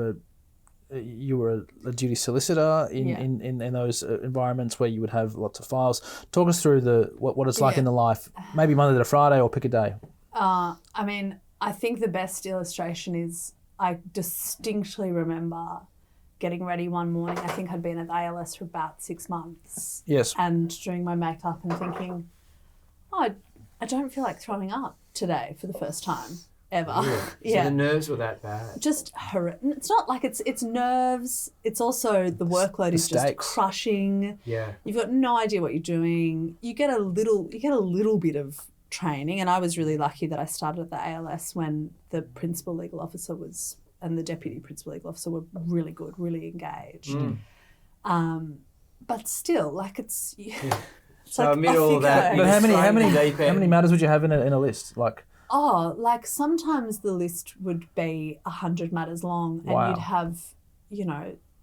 you were a duty solicitor in those environments where you would have lots of files. Talk us through what it's like in the life, maybe Monday to Friday or pick a day. I mean, I think the best illustration is I distinctly remember getting ready one morning. I think I'd been at the ALS for about 6 months. Yes. And doing my makeup and thinking, I don't feel like throwing up today for the first time ever. Really? So the nerves were that bad? Just horrific. It's not like it's nerves. It's also the workload is just crushing. Yeah. You've got no idea what you're doing. You get a little bit of training, and I was really lucky that I started at the ALS when the principal legal officer and the deputy principal legal officer were really good, really engaged. But still, like it's so like amid all that, but how many matters would you have in a list? Like sometimes the list would be 100 matters long, and you'd have,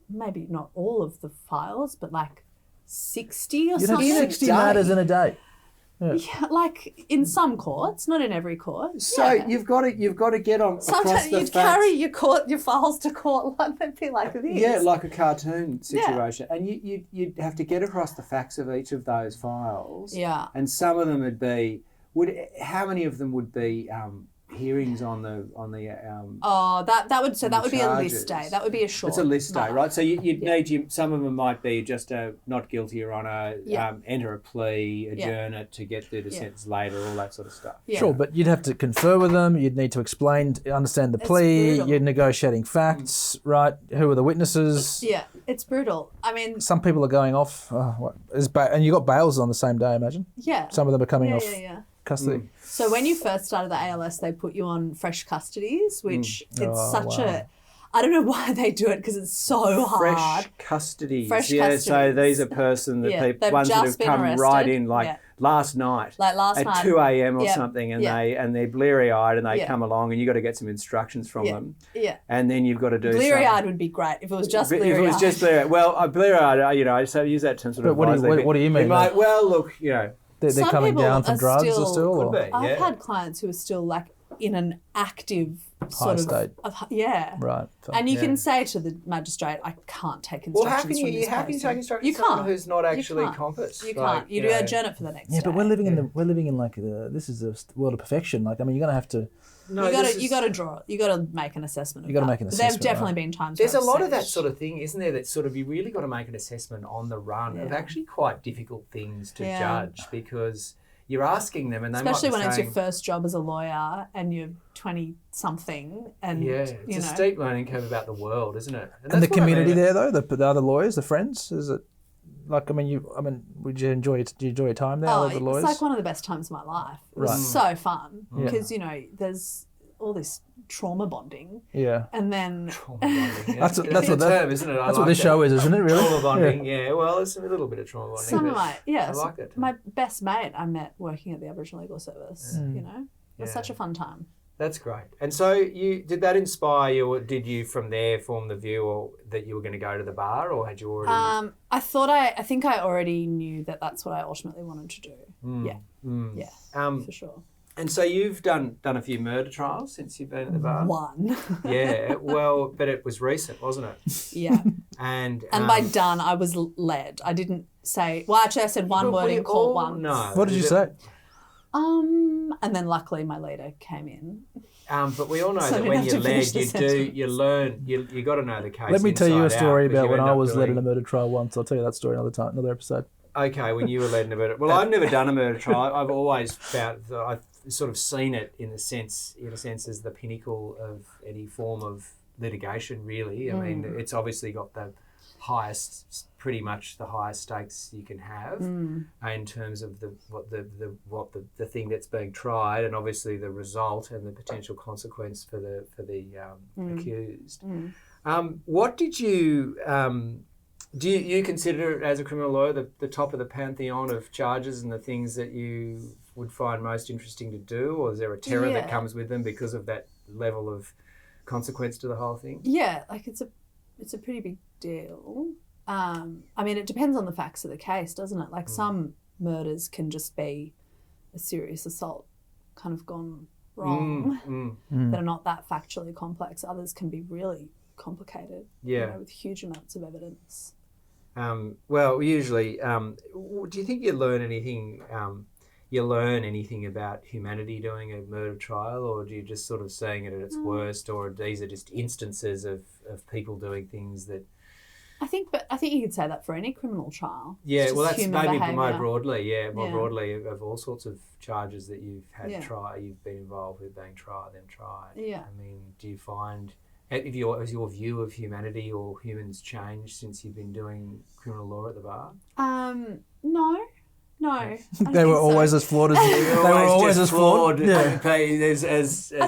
maybe not all of the files, but like 60 or something. You'd have 60 matters in a day. Yeah, like in some courts, not in every court. So you've got to get on. Sometimes you'd carry your files to court like they'd be like this. Yeah, like a cartoon situation, and you'd have to get across the facts of each of those files. Yeah, and some of them how many of them would be hearings on the that would be a list day. That would be a short. It's a list day, right? So you'd need some of them might be just a not guilty, Your Honour, enter a plea, adjourn it to get through the sentence later, all that sort of stuff. Yeah. Sure, but you'd have to confer with them. You'd need to understand the plea. You're negotiating facts, right? Who are the witnesses? Yeah, it's brutal. I mean, some people are going off. And you got bails on the same day, I imagine. Yeah. Some of them are coming off custody. So when you first started the ALS, they put you on fresh custodies, which it's such a... I don't know why they do it because it's so hard. Fresh custodies. So these are ones that have come arrested. Right in last night. At 2 a.m. or something, and they're bleary-eyed and they come along and you've got to get some instructions from them. Yeah. And then you've got to do bleary-eyed would be great if it was just bleary-eyed. If it was just bleary-eyed. Well, bleary-eyed, so I use that term sort of... But what do you mean? Look, they're coming down from drugs Could be, I've had clients who are still like in an active high state. Right. And you can say to the magistrate, I can't take instructions from this person. How can you take instructions from someone who's not actually compass? You can't. You do adjourn it for the next day. Yeah, but we're living in like this is a world of perfection. Like, I mean, you're going to have to... No, you got to draw. You got to make an assessment. You got to make an assessment. There've definitely been times. There's a lot of that sort of thing, isn't there? That sort of you really got to make an assessment on the run of actually quite difficult things to judge, because you're asking them, and they especially might be when it's saying, your first job as a lawyer and you're 20-something, and it's a steep learning curve about the world, isn't it? And the that's what I community mean. there, though, the other lawyers, the friends, is it like? Would you enjoy your time there with the lawyers? It's like one of the best times of my life. It was so fun because there's all this trauma bonding. Yeah. And then Trauma bonding. Yeah. That's the term, isn't it? That's what this show is, isn't it? Really? Trauma bonding. Yeah. Well, it's a little bit of trauma bonding. some of but my I like it. my best mate I met working at the Aboriginal Legal Service. It was such a fun time. That's great. And so, did that inspire you, or did you from there form the view, or that you were going to go to the bar, or had you already? I think I already knew that that's what I ultimately wanted to do. Yeah, for sure. And so you've done a few murder trials since you've been at the bar. One. Yeah. Well, but it was recent, wasn't it? Yeah. And by done, I was led. I didn't say. Well, actually, I said one word in court once. No. What did you say? And then luckily my leader came in. But we all know So that we when have you're to finish led, the you learn, you got to know the case. Let me tell you a inside story out, 'cause about you when end I up was led doing- in a murder trial once. I'll tell you that story another episode. Okay, when you were led in a murder. Well, I've never done a murder trial. I've always found that I've sort of seen it in a sense as the pinnacle of any form of litigation. Really, I mean, it's obviously got pretty much the highest stakes you can have in terms of the thing that's being tried, and obviously the result and the potential consequence for the accused. What did you? Do you consider, as a criminal lawyer, the top of the pantheon of charges and the things that you would find most interesting to do, or is there a terror that comes with them because of that level of consequence to the whole thing? Yeah, like it's a pretty big deal. I mean, it depends on the facts of the case, doesn't it? Like some murders can just be a serious assault kind of gone wrong that are not that factually complex. Others can be really complicated, with huge amounts of evidence. Well, usually, do you think you learn anything about humanity doing a murder trial, or do you just sort of seeing it at its worst, or these are just instances of people doing things that... I think you could say that for any criminal trial. Yeah, well, that's maybe behaviour. more broadly, broadly of all sorts of charges that you've had you've been involved with being tried. Yeah. I mean, do you find... Has your view of humanity or humans changed since you've been doing criminal law at the bar? No. They were always as flawed as they were always as flawed. Yeah. I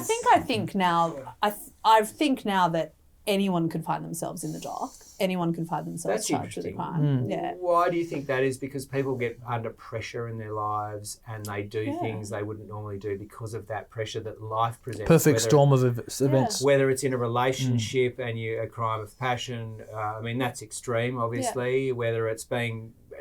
think now that anyone could find themselves in the dock. Anyone can find themselves charged with a crime. Yeah. Why do you think that is? Because people get under pressure in their lives and they do things they wouldn't normally do because of that pressure that life presents. Perfect storm of events. Whether it's in a relationship and a crime of passion, I mean, that's extreme, obviously. Yeah. Whether it's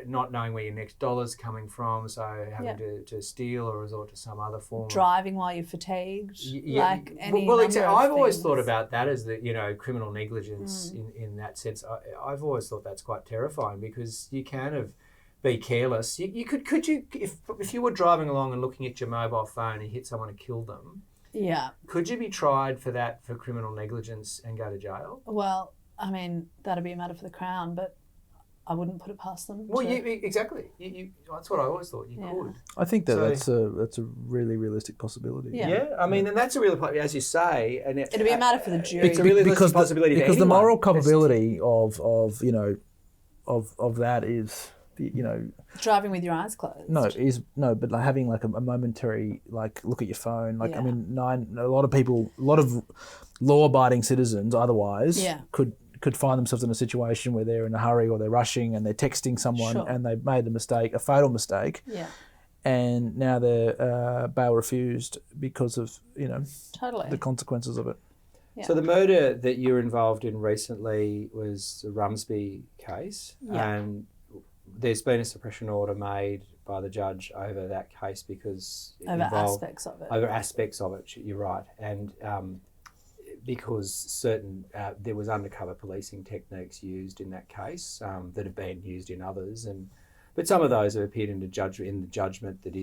not knowing where your next dollar's coming from, so having to steal or resort to some other form. Driving while you're fatigued, like any I've always thought about that as the criminal negligence in that sense. I've always thought that's quite terrifying because you can be careless. Could you if you were driving along and looking at your mobile phone and hit someone and kill them? Yeah. Could you be tried for criminal negligence and go to jail? Well, I mean, that'd be a matter for the Crown, but I wouldn't put it past them. Well, exactly. That's what I always thought you could. I think that's a really realistic possibility. Yeah. I mean, and that's a real, as you say, and it'd be a matter for the jury. It's a realistic possibility because for anyone. The moral culpability of that is driving with your eyes closed. But like having like a momentary look at your phone. Like I mean, a lot of law-abiding citizens otherwise could find themselves in a situation where they're in a hurry or they're rushing and they're texting someone and they've made a fatal mistake. Yeah. And now they're bail refused because of, the consequences of it. Yeah. So the murder that you were involved in recently was the Rumsby case, and there's been a suppression order made by the judge over that case because over aspects of it. You're right, and because there was undercover policing techniques used in that case that have been used in others, but some of those have appeared in the judgment that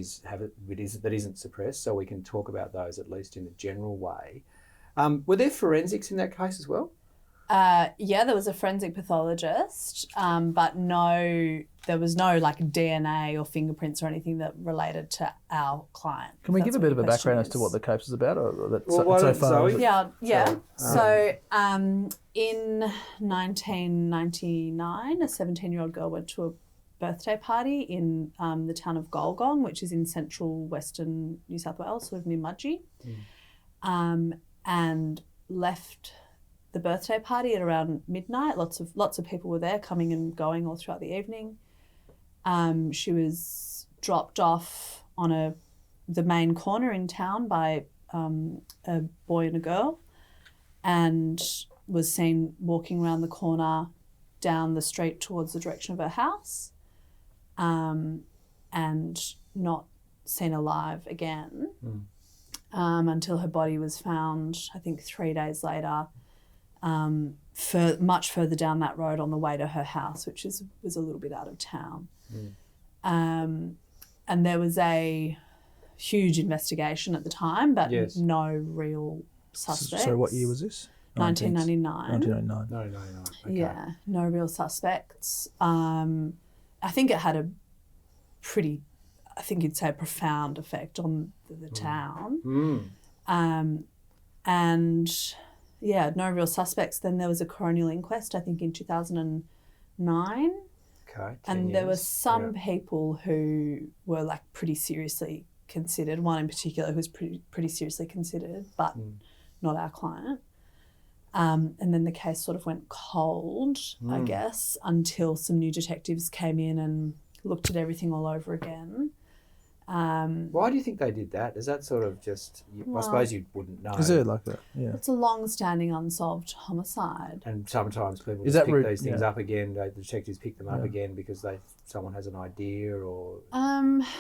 isn't suppressed. So we can talk about those at least in a general way. Were there forensics in that case as well? Yeah, there was a forensic pathologist, but there was no like DNA or fingerprints or anything that related to our client. Can we That's give a what bit your of a background as question to what is. the case is about? Or that Well, why so don't far? Zoe- Yeah. So, So in 1999, a 17-year-old girl went to a birthday party in the town of Gulgong, which is in central western New South Wales, sort of near Mudgee, and left the birthday party at around midnight. Lots of people were there, coming and going all throughout the evening. She was dropped off on the main corner in town by a boy and a girl, and was seen walking around the corner down the street towards the direction of her house, and not seen alive again until her body was found, I think 3 days later, much further down that road on the way to her house, which was a little bit out of town. And there was a huge investigation at the time, but no real suspects. So what year was this? 1999. 1999. No. Okay. Yeah, no real suspects. I think it had I think you'd say, a profound effect on the town. And yeah, no real suspects. Then there was a coronial inquest, I think in 2009. Okay. And there were some people who were like pretty seriously considered, one in particular who was pretty seriously considered, but not our client. And then the case sort of went cold, I guess, until some new detectives came in and looked at everything all over again. Why do you think they did that? Is that sort of just, I suppose you wouldn't know. Is it like that? Yeah. It's a long-standing unsolved homicide. And sometimes people Is just that pick these things yeah. up again, the detectives pick them up again because someone has an idea, or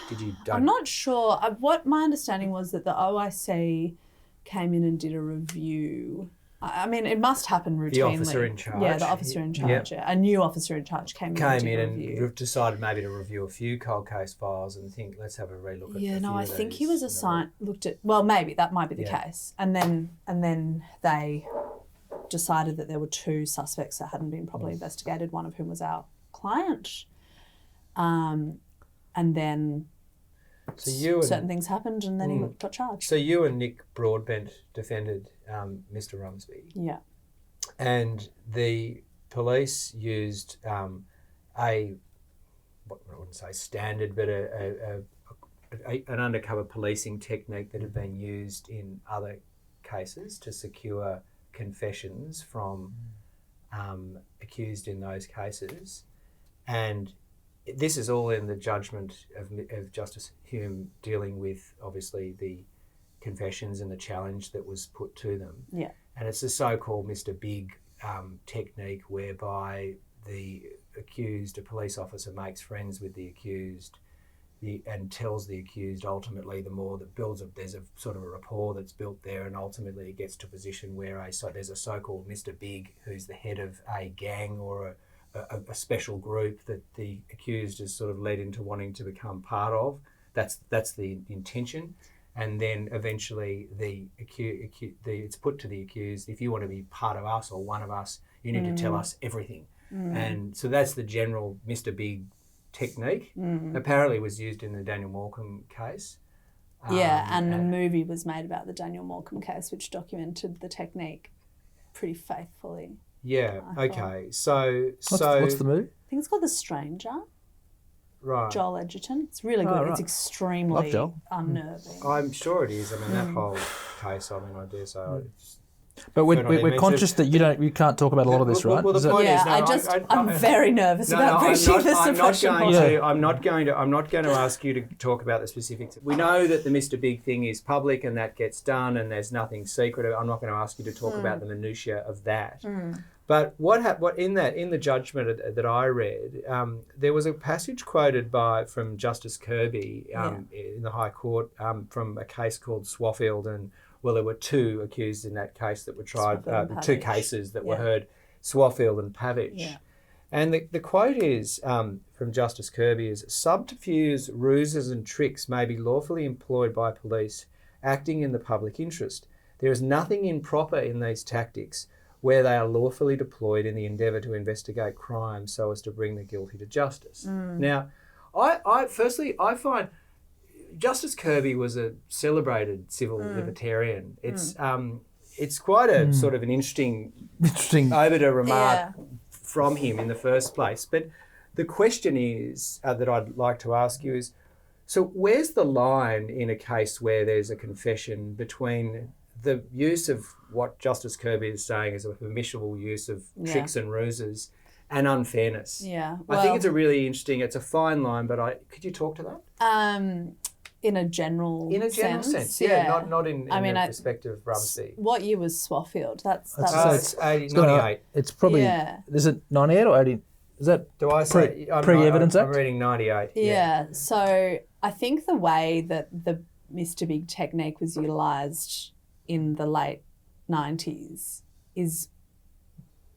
did you... I'm not sure. What my understanding was that the OIC came in and did a review. I mean, it must happen routinely. The officer in charge. Yeah, the officer in charge. Yeah. A new officer in charge came in and did a review. And decided maybe to review a few cold case files and think, let's have a relook at Yeah, a no, few I of think these, he was assigned, looked at, well, maybe that might be the case. And then they decided that there were two suspects that hadn't been properly investigated, one of whom was our client. And then certain things happened, and then he got charged. So you and Nick Broadbent defended Mr. Rumsby. Yeah. And the police used I wouldn't say standard, but an undercover policing technique that had been used in other cases to secure confessions from accused in those cases. And this is all in the judgment of Justice Hume, dealing with, obviously, the confessions and the challenge that was put to them. Yeah. And it's the so-called Mr. Big technique, whereby the accused, a police officer, makes friends with the accused and tells the accused, ultimately, the more that there's a sort of a rapport that's built there, and ultimately it gets to a position where there's a so-called Mr. Big who's the head of a gang or a special group that the accused is sort of led into wanting to become part of. That's the intention. And then eventually it's put to the accused, if you want to be part of us or one of us, you need to tell us everything. And so that's the general Mr. Big technique. Apparently was used in the Daniel Morecambe case. And a movie was made about the Daniel Morecambe case, which documented the technique pretty faithfully. Yeah, okay. So What's the movie? I think it's called The Stranger. Right. Joel Edgerton. It's really good. Right. It's extremely Love Joel. unnerving. I'm sure it is. I mean, that whole case, I dare say. But we're conscious that you can't talk about a lot of this, right? Well, the point is, I'm very nervous about breaching the suppression policy. I'm not going to ask you to talk about the specifics. We know that the Mr. Big thing is public and that gets done, and there's nothing secret. I'm not going to ask you to talk about the minutiae of that. But what in the judgment that I read, there was a passage quoted from Justice Kirby in the High Court from a case called Swaffield, and there were two accused in that case that were tried, two cases that were heard, Swaffield and Pavich. Yeah. And the quote is from Justice Kirby is, subterfuge, ruses and tricks may be lawfully employed by police acting in the public interest. There is nothing improper in these tactics where they are lawfully deployed in the endeavour to investigate crime so as to bring the guilty to justice. Now, I find Justice Kirby was a celebrated civil libertarian. It's quite a sort of an interesting obiter remark from him in the first place. But the question is that I'd like to ask you is, so where's the line in a case where there's a confession between the use of what Justice Kirby is saying is a permissible use of tricks and ruses and unfairness? Yeah. I think it's a fine line, but could you talk to that? In a general sense, not in the respect of Rumsey. What year was Swaffield? It's 98. It's probably, is it 98 or 80? Is that Do I say pre-evidence I'm act? reading 98. Yeah. So I think the way that the Mr. Big technique was utilised in the late 90s is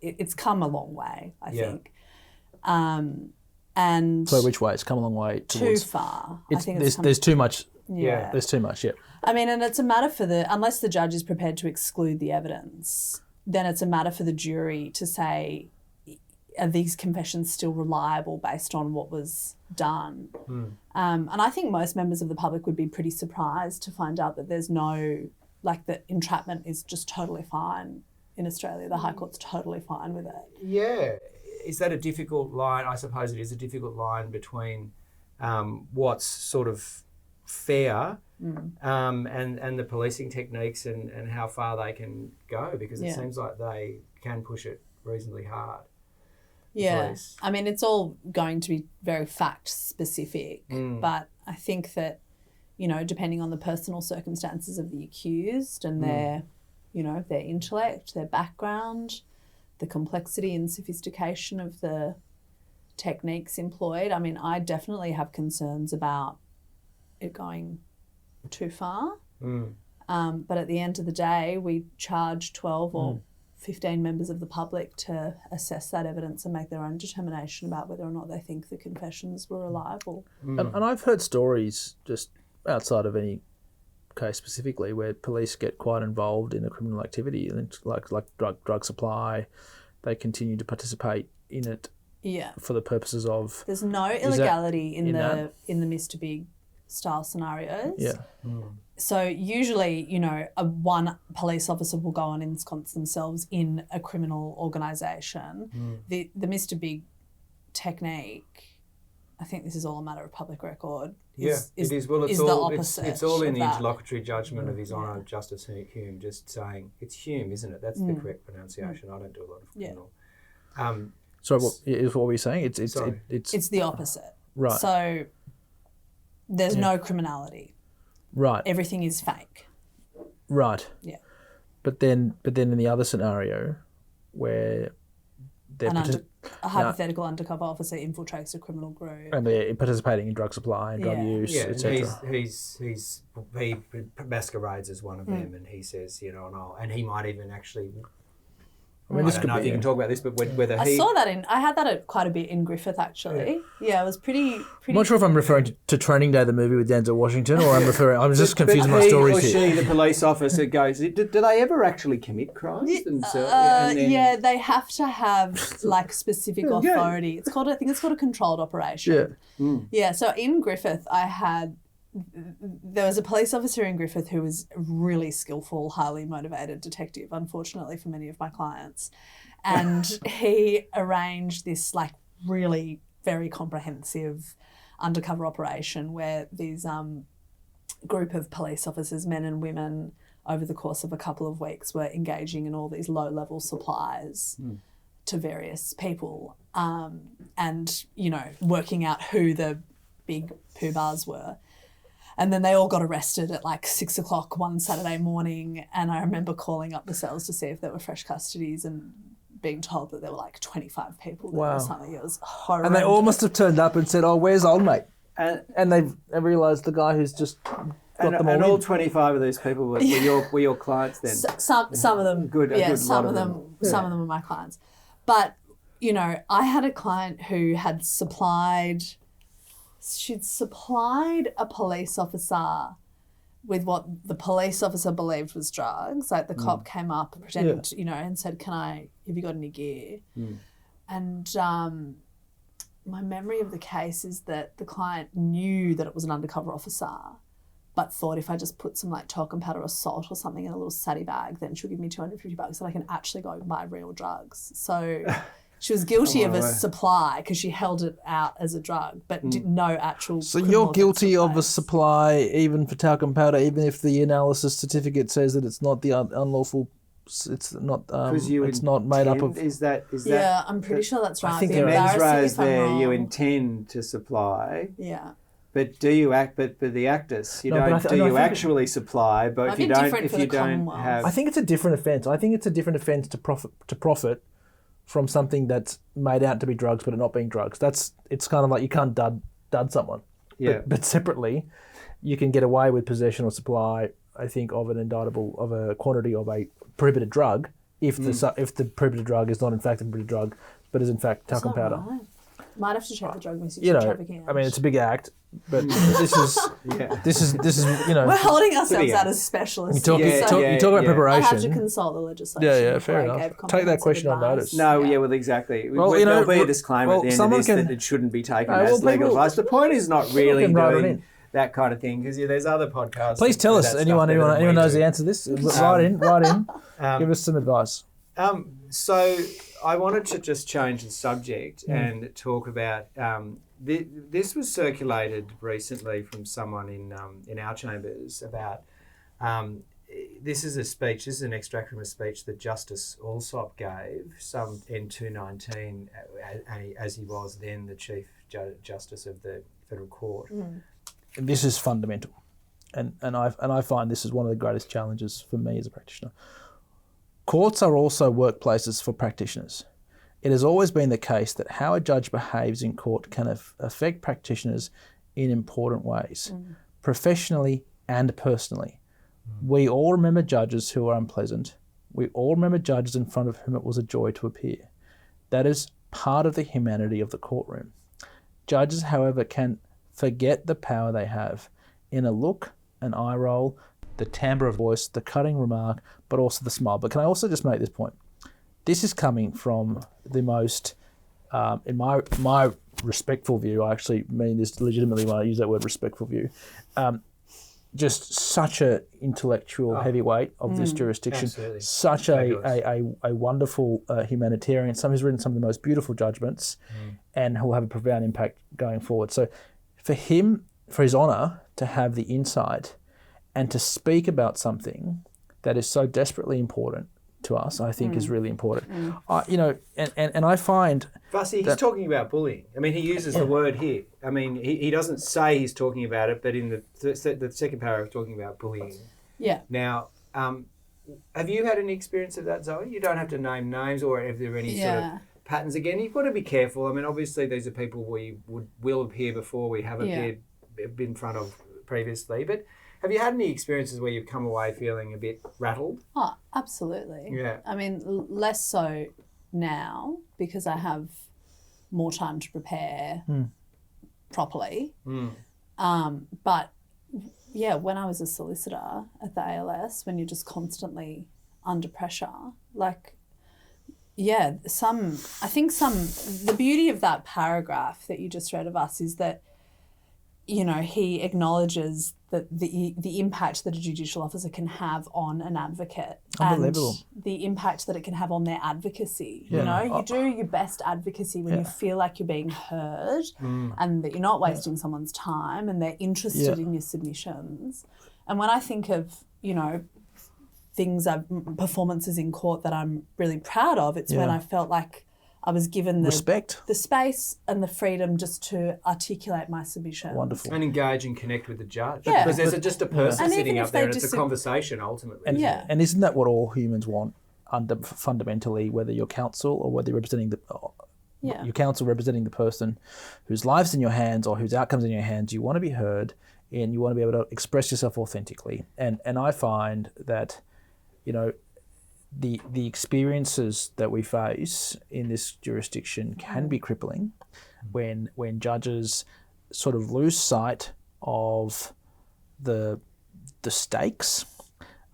it's come a long way, I think. And so which way? It's come a long way towards... Too far. There's too much. Yeah. There's too much, I mean, and it's a matter for unless the judge is prepared to exclude the evidence, then it's a matter for the jury to say, are these confessions still reliable based on what was done? And I think most members of the public would be pretty surprised to find out that there's that entrapment is just totally fine in Australia. The High Court's totally fine with it. Yeah. Is that a difficult line? I suppose it is a difficult line between what's sort of fair and the policing techniques and how far they can go, because it seems like they can push it reasonably hard. Yeah. Police. I mean, it's all going to be very fact specific, but I think that, depending on the personal circumstances of the accused and their intellect, their background, the complexity and sophistication of the techniques employed. I mean, I definitely have concerns about it going too far. But at the end of the day, we charge 12 or 15 members of the public to assess that evidence and make their own determination about whether or not they think the confessions were reliable. And I've heard stories, just outside of any case specifically, where police get quite involved in a criminal activity, and like drug supply, they continue to participate in it for the purposes of... There's no illegality in the Mr. Big style scenarios. Yeah. So usually, one police officer will go and ensconce themselves in a criminal organisation. The Mr. Big technique, I think this is all a matter of public record. It is. Well, it's the all opposite. It's all in the that. interlocutory judgment of His Honour Justice Hume, just saying it's Hume, isn't it? That's the correct pronunciation. I don't do a lot of criminal. So what were you saying? It's the opposite. Right. So there's no criminality. Right. Everything is fake. Right. Yeah. But then in the other scenario, where a hypothetical undercover officer infiltrates a criminal group and they're participating in drug supply and drug use, etc. He masquerades as one of them, and he says, and he might even actually. I don't know if you can talk about this, but whether I saw that I had that quite a bit in Griffith, actually. Yeah, it was pretty. I'm not sure if I'm referring to Training Day, the movie with Denzel Washington, or I'm just confusing my stories here. She, the police officer, goes, do they ever actually commit crimes themselves? Yeah, they have to have specific authority. I think it's called a controlled operation. Yeah. Yeah, so in Griffith, there was a police officer in Griffith who was a really skillful, highly motivated detective, unfortunately for many of my clients. And he arranged this really very comprehensive undercover operation where these group of police officers, men and women, over the course of a couple of weeks were engaging in all these low-level supplies to various people and, working out who the big poobahs were. And then they all got arrested at 6 o'clock one Saturday morning. And I remember calling up the cells to see if there were fresh custodies and being told that there were 25 people there or something. It was horrible. And they all must have turned up and said, "Oh, where's old mate?" And they realised the guy who's just got them all. And all 25 of these people were your clients then. Some of them, some of them were my clients. But I had a client who had supplied a police officer with what the police officer believed was drugs. Like the cop came up pretending to, and said, have you got any gear? And my memory of the case is that the client knew that it was an undercover officer, but thought if I just put some like talcum powder or salt or something in a little saddy bag, then she'll give me $250 and I can actually go and buy real drugs. So she was guilty of a supply because she held it out as a drug, but did no actual. So you're guilty of a supply even for talcum powder, even if the analysis certificate says that it's not the unlawful. It's not. It's not made up of. Is that? Yeah, I'm pretty sure that's right. I think the mens res if I'm there. wrong. You intend to supply. Yeah. But do you act? But the actus, you No, but don't. Do you actually supply? But Might if you be don't, different if for you the don't Commonwealth. have, I think it's a different offence. I think it's a different offence to profit from something that's made out to be drugs, but it not being drugs. It's kind of like you can't dud someone. Yeah. But separately, you can get away with possession or supply, I think, of an indictable of a quantity of a prohibited drug if the prohibited drug is not in fact a prohibited drug, but is in fact talcum powder. Right. Might have to check the drug misuse You know, trafficking. I mean, it's a big act, but this is We're holding ourselves out as specialists. You talk about I preparation. have to consult the legislation. Yeah, before fair I enough. gave Take that comprehensive question on advice. notice. no, well, exactly. Well, There'll be a disclaimer at the end of this that it shouldn't be taken as legal advice. The point is not really can write it doing in. that kind of thing because there's other podcasts. Please tell us. Anyone knows the answer to this? Write in. Give us some advice. So I wanted to just change the subject and talk about this was circulated recently from someone in our chambers about this is an extract from a speech that Justice Alsop gave in 2019 as he was then the Chief Justice of the Federal Court. This is fundamental, and I find this is one of the greatest challenges for me as a practitioner. Courts are also workplaces for practitioners. It has always been the case that how a judge behaves in court can affect practitioners in important ways, professionally and personally. We all remember judges who are unpleasant. We all remember judges in front of whom it was a joy to appear. That is part of the humanity of the courtroom. Judges, however, can forget the power they have in a look, an eye roll, the timbre of voice, the cutting remark, but also the smile. But can I also just make this point? This is coming from the most, in my respectful view, I actually mean this legitimately when I use that word respectful view, just such a intellectual heavyweight of this jurisdiction, absolutely. Such a wonderful humanitarian, someone who's written some of the most beautiful judgments and who will have a profound impact going forward. So for his honour to have the insight and to speak about something that is so desperately important to us, I think is really important. And I find... Vasta, he's talking about bullying. I mean, he uses the word here. I mean, he doesn't say he's talking about it, but in the second paragraph, talking about bullying. Yeah. Now, have you had any experience of that, Zoe? You don't have to name names or if there are any sort of patterns. Again, you've got to be careful. I mean, obviously, these are people we will appear before, we have been in front of previously, but have you had any experiences where you've come away feeling a bit rattled? Oh, absolutely. Yeah. I mean, less so now because I have more time to prepare properly. But yeah, when I was a solicitor at the ALS, when you're just constantly under pressure, like, yeah, the beauty of that paragraph that you just read of us is that, he acknowledges that the impact that a judicial officer can have on an advocate and the impact that it can have on their advocacy. Yeah. You do your best advocacy when you feel like you're being heard and that you're not wasting someone's time and they're interested in your submissions. And when I think of, performances in court that I'm really proud of, it's when I felt like I was given the space and the freedom just to articulate my submission. Wonderful. And engage and connect with the judge. Yeah. Because there's just a person And sitting even up if there they and it's a conversation ultimately. And isn't that what all humans want fundamentally, whether you're counsel or whether you're representing your counsel representing the person whose life's in your hands or whose outcome's in your hands, you want to be heard and you want to be able to express yourself authentically. And I find that, the experiences that we face in this jurisdiction can be crippling when judges sort of lose sight of the the stakes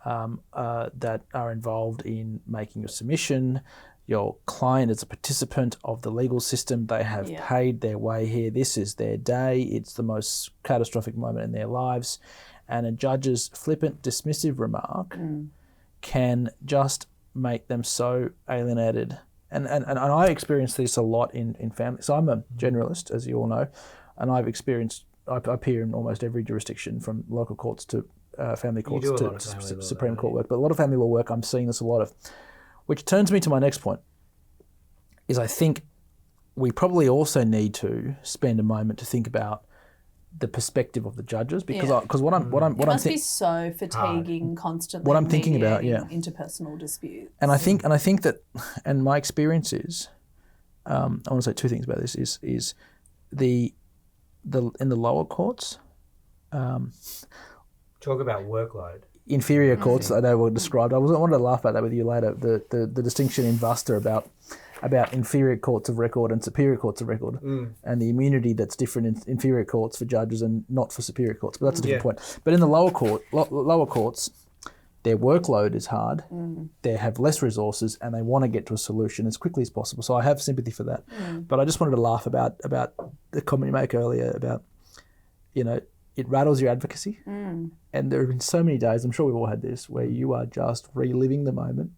that are involved in making a submission. Your client is a participant of the legal system. They have paid their way here. This is their day. It's the most catastrophic moment in their lives. And a judge's flippant, dismissive remark can just make them so alienated. And I experience this a lot in family. So I'm a generalist, as you all know, and I appear in almost every jurisdiction, from local courts to family courts to Supreme Court work. But a lot of family law work, I'm seeing this a lot of. Which turns me to my next point, is I think we probably also need to spend a moment to think about the perspective of the judges, because it must be so fatiguing constantly. What I'm thinking about, interpersonal disputes. And I think that, and my experience is, I want to say two things about this. Is the in the lower courts. Talk about workload. Inferior courts, they were described. I wanted to laugh about that with you later. The distinction in Vasta about inferior courts of record and superior courts of record, and the immunity that's different in inferior courts for judges and not for superior courts. But that's a different point. But in the lower courts, their workload is hard. They have less resources, and they want to get to a solution as quickly as possible. So I have sympathy for that. But I just wanted to laugh about the comment you make earlier about, it rattles your advocacy. And there have been so many days, I'm sure we've all had this, where you are just reliving the moment.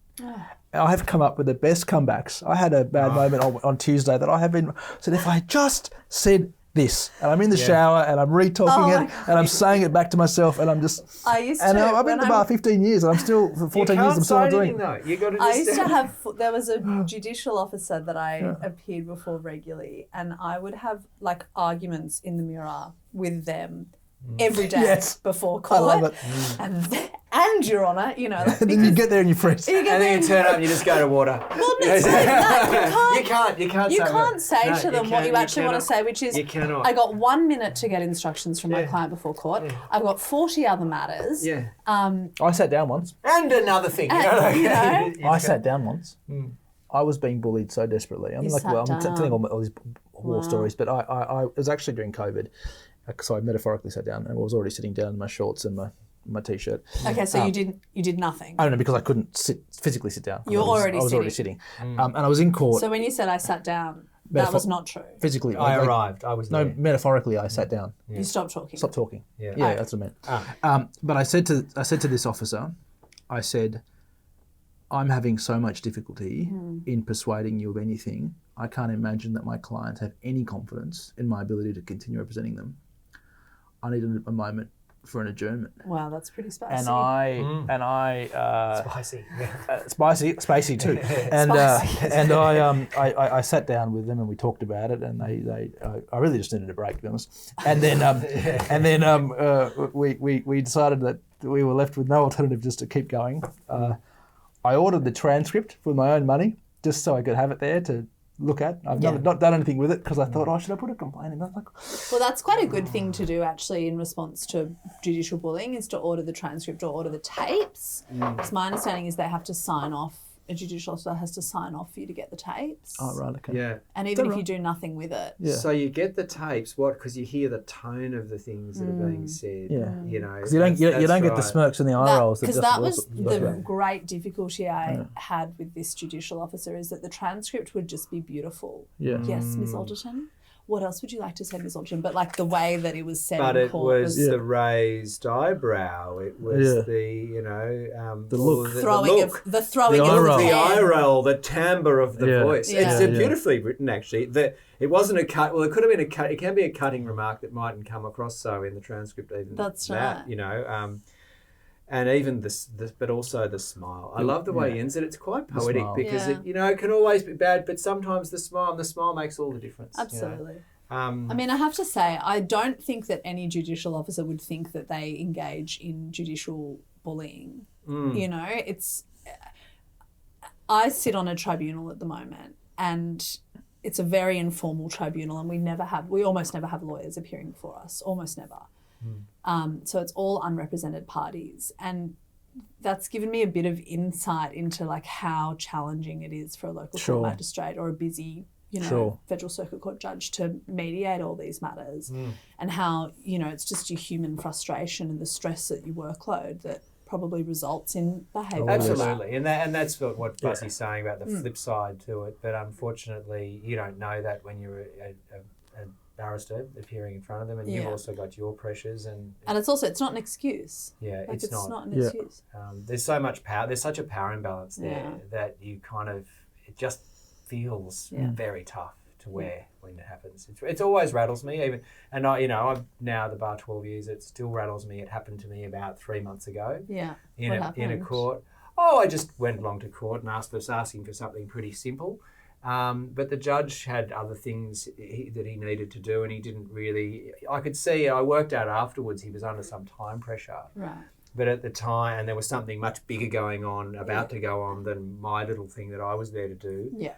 I have come up with the best comebacks. I had a bad moment on Tuesday that I have been said, if I had just said this, and I'm in the shower and I'm re-talking it and I'm saying it back to myself and I'm just... I've been in the bar 15 years and I'm still, for 14 years, I'm still not doing it. You got to I used to have, there was a judicial officer that I appeared before regularly, and I would have arguments in the mirror with them every day before court. I love it. And Your Honour, and then you get there and you freeze. And then you turn up and you just go to water. Well, it's like that. You can't say to them what you actually want to say, which is, you cannot. I got 1 minute to get instructions from my client before court. I've got 40 other matters. I sat down once. And another thing. I sat down once. I was being bullied so desperately. I'm telling all these war stories, but I was actually during COVID. So I metaphorically sat down and I was already sitting down in my shorts and my t-shirt. Okay, so you did nothing. I don't know, because I couldn't physically sit down. I was already sitting. And I was in court. So when you said I sat down, that was not true. Physically. I arrived. I was there. No, metaphorically I sat down. You stopped talking. Stopped talking. Yeah, that's what I meant. But I said to this officer, I said, I'm having so much difficulty in persuading you of anything. I can't imagine that my clients have any confidence in my ability to continue representing them. I need a moment for an adjournment. Wow, that's pretty spicy. And I spicy too. And I sat down with them and we talked about it, and I really just needed a break, to be honest. And then we decided that we were left with no alternative just to keep going. I ordered the transcript with my own money just so I could have it there to look at. I've not done anything with it because I thought, should I put a complaint in? Well, that's quite a good thing to do actually in response to judicial bullying, is to order the transcript or order the tapes. Because my understanding is they have to sign off. A judicial officer has to sign off for you to get the tapes. Oh, right, okay. Yeah. And even if you do nothing with it. Yeah. So you get the tapes, because you hear the tone of the things that are being said. Yeah. Because you don't get the smirks and the eye rolls. Because that was the great difficulty I had with this judicial officer, is that the transcript would just be beautiful. Yeah. Yes, Miss Alderton. What else would you like to say, Miss Alderton? But the way that it was said in court was the raised eyebrow. It was the the look, the eye roll, the timbre of the voice. Yeah. It's beautifully written, actually. It wasn't a cut. Well, it could have been a cut. It can be a cutting remark that mightn't come across so in the transcript. Even that's right. And even but also the smile. I love the way he ends it. It's quite poetic because it can always be bad, but sometimes the smile makes all the difference. Absolutely. I mean, I have to say, I don't think that any judicial officer would think that they engage in judicial bullying. I sit on a tribunal at the moment, and it's a very informal tribunal, and we almost never have lawyers appearing before us. Almost never. So it's all unrepresented parties, and that's given me a bit of insight into how challenging it is for a local court magistrate or a busy Federal Circuit Court judge to mediate all these matters, and how, it's just your human frustration and the stress at your workload that probably results in behaviour. Absolutely, and that's what Buzzie's saying about the flip side to it. But unfortunately, you don't know that when you're a barrister appearing in front of them, and you've also got your pressures, and it's not an excuse. Yeah, it's not an excuse. There's so much power. There's such a power imbalance there that you it just feels very tough to wear when it happens. It always rattles me, even, and I'm now at the bar 12 years. It still rattles me. It happened to me about 3 months ago. Yeah. In a court. I just went along to court and asking for something pretty simple. But the judge had other things that he needed to do, and he didn't really. I could see. I worked out afterwards he was under some time pressure. Right. But at the time, and there was something much bigger going on, about to go on, than my little thing that I was there to do. Yeah.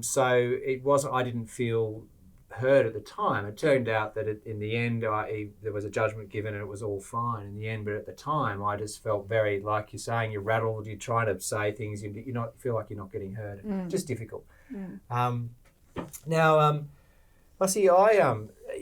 So it wasn't. I didn't feel heard at the time. It turned out that in the end, there was a judgment given, and it was all fine in the end. But at the time, I just felt very, like you're saying, you're rattled. You're trying to say things. You feel like you're not getting heard. Just difficult. Now, Bussy,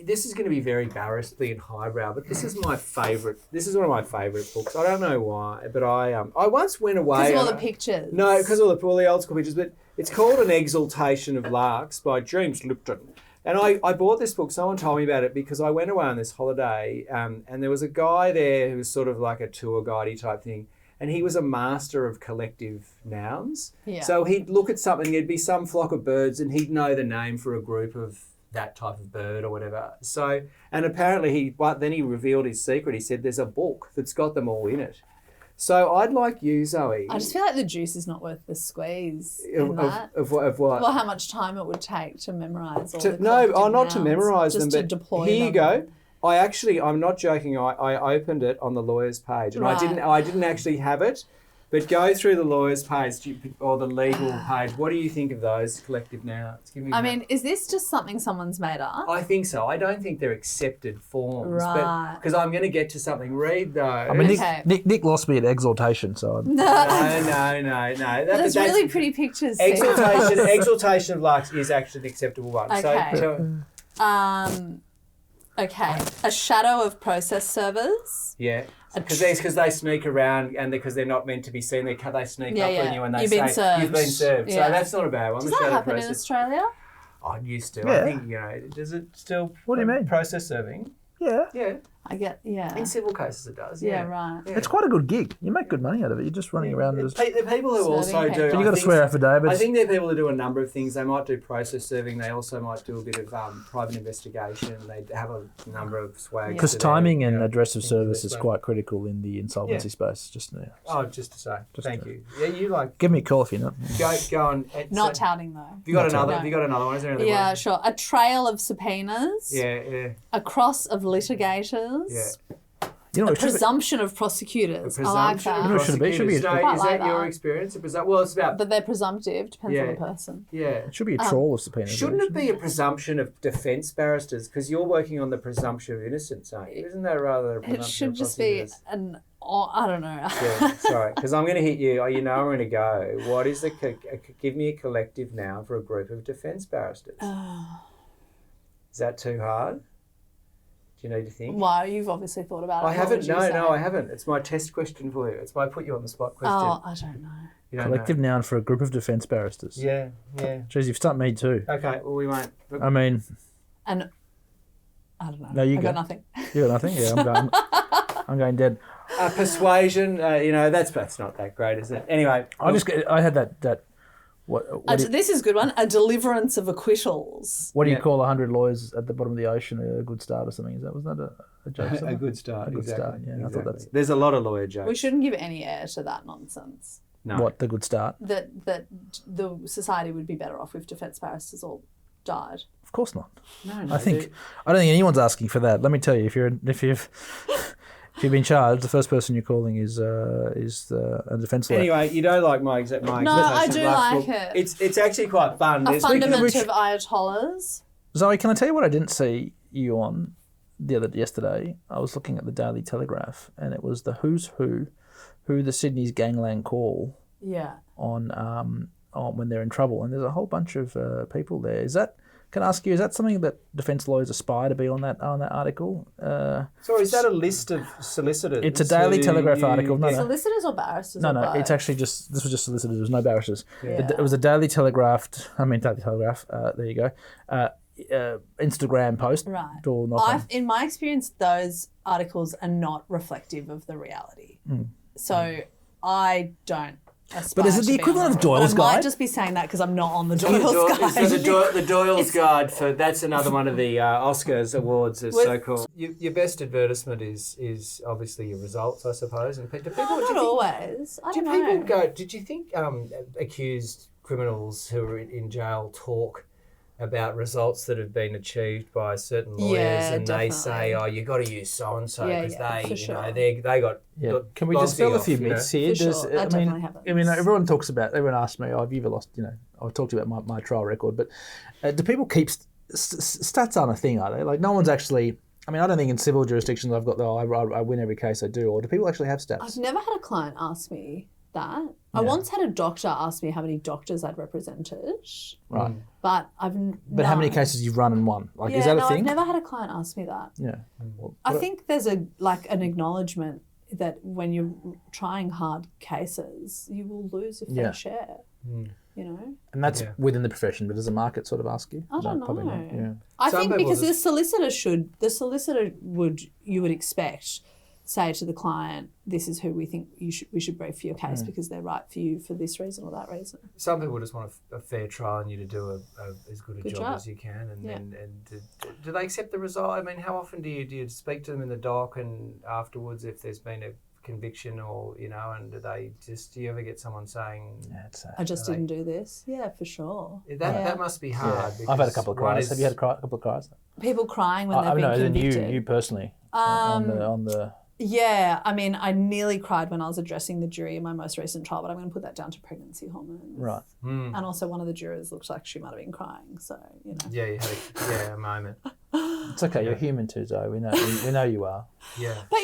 this is going to be very barristerly and highbrow, but this is my favourite. This is one of my favourite books. I don't know why, but I once went away. Because of all the pictures. No, because of all the old school pictures. But it's called An Exaltation of Larks by James Lipton. And I bought this book. Someone told me about it because I went away on this holiday, and there was a guy there who was sort of like a tour guidey type thing. And he was a master of collective nouns. Yeah. So he'd look at something, there'd be some flock of birds, and he'd know the name for a group of that type of bird or whatever. So, and apparently then he revealed his secret. He said there's a book that's got them all in it. So I'd like you, Zoe. I just feel like the juice is not worth the squeeze of what? Well, how much time it would take to memorise all the not nouns, to memorise them, but deploy here them. You go. I'm not joking. I opened it on the lawyer's page, and I didn't actually have it, but go through the lawyer's page or the legal page. What do you think of those collective nouns? Is this just something someone's made up? I think so. I don't think they're accepted forms, right? Because I'm going to get to something. Read those. I mean, Nick lost me at exaltation, so no. That's really pretty pictures. Exaltation of larks is actually an acceptable one. Okay. Okay, a shadow of process servers. Yeah, because they sneak around, and because they're not meant to be seen, they sneak up on you and they You've been served. So that's not a bad one. Does that happen in Australia? I used to. Yeah. I think, does it still... What do you mean? Process serving? Yeah. Yeah. In civil cases it does. Yeah, right. Yeah. It's quite a good gig. You make good money out of it. You're just running around. The people who also do... But you got to swear affidavits. I think there are people who do a number of things. They might do process serving. They also might do a bit of private investigation. They have a number of swags. Because timing and address of service is quite critical in the insolvency space. Just to say. Thank you. Yeah, you like... Give me a call if you're not. Go on. Not touting though. Have you got another one? Is there another one? Yeah, sure. A trail of subpoenas. Yeah. A cross of litigators. Yeah. A presumption of prosecutors. I like that. It should be. Is that your experience? Well, it's about... But they're presumptive. Depends on the person. Yeah. It should be a trawl of subpoenas. Shouldn't it be a presumption of defence barristers? Because you're working on the presumption of innocence, aren't you? Isn't that rather a presumption It should just be an... I don't know. Yeah, sorry. Because I'm going to hit you. I'm going to go. What is give me a collective noun for a group of defence barristers. Is that too hard? Do you need to think? Why? You've obviously thought about it. I haven't. No, I haven't. It's my test question for you. It's my put you on the spot question. Oh, I don't know. You don't collective know. noun for a group of defence barristers. Yeah. Jeez, you've stumped me too. Okay, well, we won't. I mean... And I don't know. No, you got nothing. You got nothing? Yeah, I'm going dead. Persuasion, that's not that great, is it? Anyway. I had that this is a good one. A deliverance of acquittals. What do you call 100 lawyers at the bottom of the ocean a good start or something? Wasn't that a joke? A good start. A good start, yeah. Exactly. I thought that's... There's a lot of lawyer jokes. We shouldn't give any air to that nonsense. No. What, the good start? That the society would be better off if defence barristers all died. Of course not. No, I don't think anyone's asking for that. Let me tell you, if you've been charged, the first person you're calling is a defence lawyer. Anyway, you don't like my example. No, I do like it. It's actually quite fun. A fundament of ayatollahs. Zoe, can I tell you what I didn't see you on yesterday? I was looking at the Daily Telegraph, and it was the who's who the Sydney's gangland call. Yeah. On when they're in trouble, and there's a whole bunch of people there. Can I ask you, is that something that defence lawyers aspire to be on that article? So is that a list of solicitors? It's a Daily Telegraph article. No, Solicitors or barristers? no, or both? it's actually this was just solicitors. There was no barristers. Yeah. It was a Daily Telegraph. There you go. Instagram post. Right. Door knock on. In my experience, those articles are not reflective of the reality. So I don't aspire But is it to the be equivalent on of that. But Doyle's I might Guide? just be saying that because I'm not on the Doyle's Guide. So the Doyle's Guide that's another one of the Oscars awards, is so called. Your best advertisement is obviously your results, I suppose. And do people, Not always. I don't know. people go? Did you think accused criminals who are in jail talk about results that have been achieved by certain lawyers, Yeah, and definitely. they say, "Oh, you got to use so and so because for they, sure. they got." got Can we boxing dispel a off, few you know? myths here? For sure, that definitely happens. I mean, everyone asks me, "Oh, have you ever lost?" I've talked about my trial record, but do people keep stats? Aren't a thing, are they? Like, no one's actually. I mean, I don't think in civil jurisdictions I win every case I do, or do people actually have stats? I've never had a client ask me that. I once had a doctor ask me how many doctors I'd represented. Right. But how many cases you've run and won? Like, yeah, is that a no, thing? I've never had a client ask me that. Yeah. Well, I think there's an acknowledgement that when you're trying hard cases, you will lose your fair share. You know? And that's within the profession, but does the market sort of ask you? I don't know. Probably not. Yeah. I Some think people because you would expect, say to the client, this is who we think we should brief for your case because they're right for you for this reason or that reason. Some people just want a fair trial and you to do as good a job as you can, and Yeah. do they accept the result? I mean, how often do you speak to them in the dock and afterwards if there's been a conviction or and do you ever get someone saying I just didn't do this? Yeah, for sure. that must be hard. Yeah. I've had a couple of cries. Have you had a couple of cries? People crying when they've been convicted. You personally on the. Yeah, I mean, I nearly cried when I was addressing the jury in my most recent trial, but I'm going to put that down to pregnancy hormones. Right. And also one of the jurors looked like she might have been crying, so, Yeah, you had a moment. It's okay. You're human too, Zoe. We know you are. Yeah. But,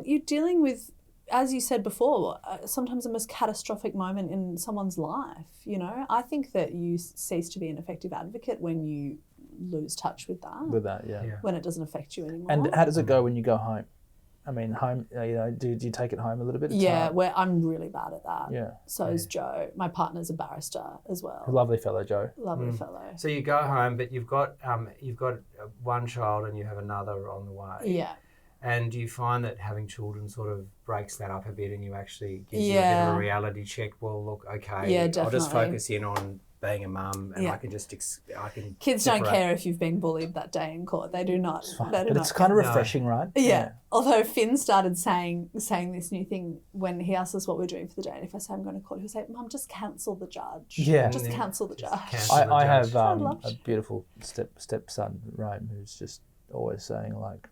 you're dealing with, as you said before, sometimes the most catastrophic moment in someone's life, I think that you cease to be an effective advocate when you lose touch with that. With that, yeah. When it doesn't affect you anymore. And how does it go when you go home? I mean, home. Do you take it home a little bit? Yeah, where I'm really bad at that. Yeah. So is Joe. My partner's a barrister as well. Lovely fellow, Joe. Lovely fellow. So you go home, but you've got one child and you have another on the way. Yeah. And do you find that having children sort of breaks that up a bit and you actually gives you a bit of a reality check? Well, look, okay, Yeah, I'll just definitely. focus in on being a mum and I can just Kids separate. don't care if you've been bullied that day in court. They do not. But it's kind of refreshing, right? Yeah. Although Finn started saying this new thing when he asked us what we're doing for the day, and if I say I'm going to court, he'll say, "Mum, just cancel the judge. Yeah. Just cancel the judge." I have loved a beautiful stepson, Rome, who's just always saying like,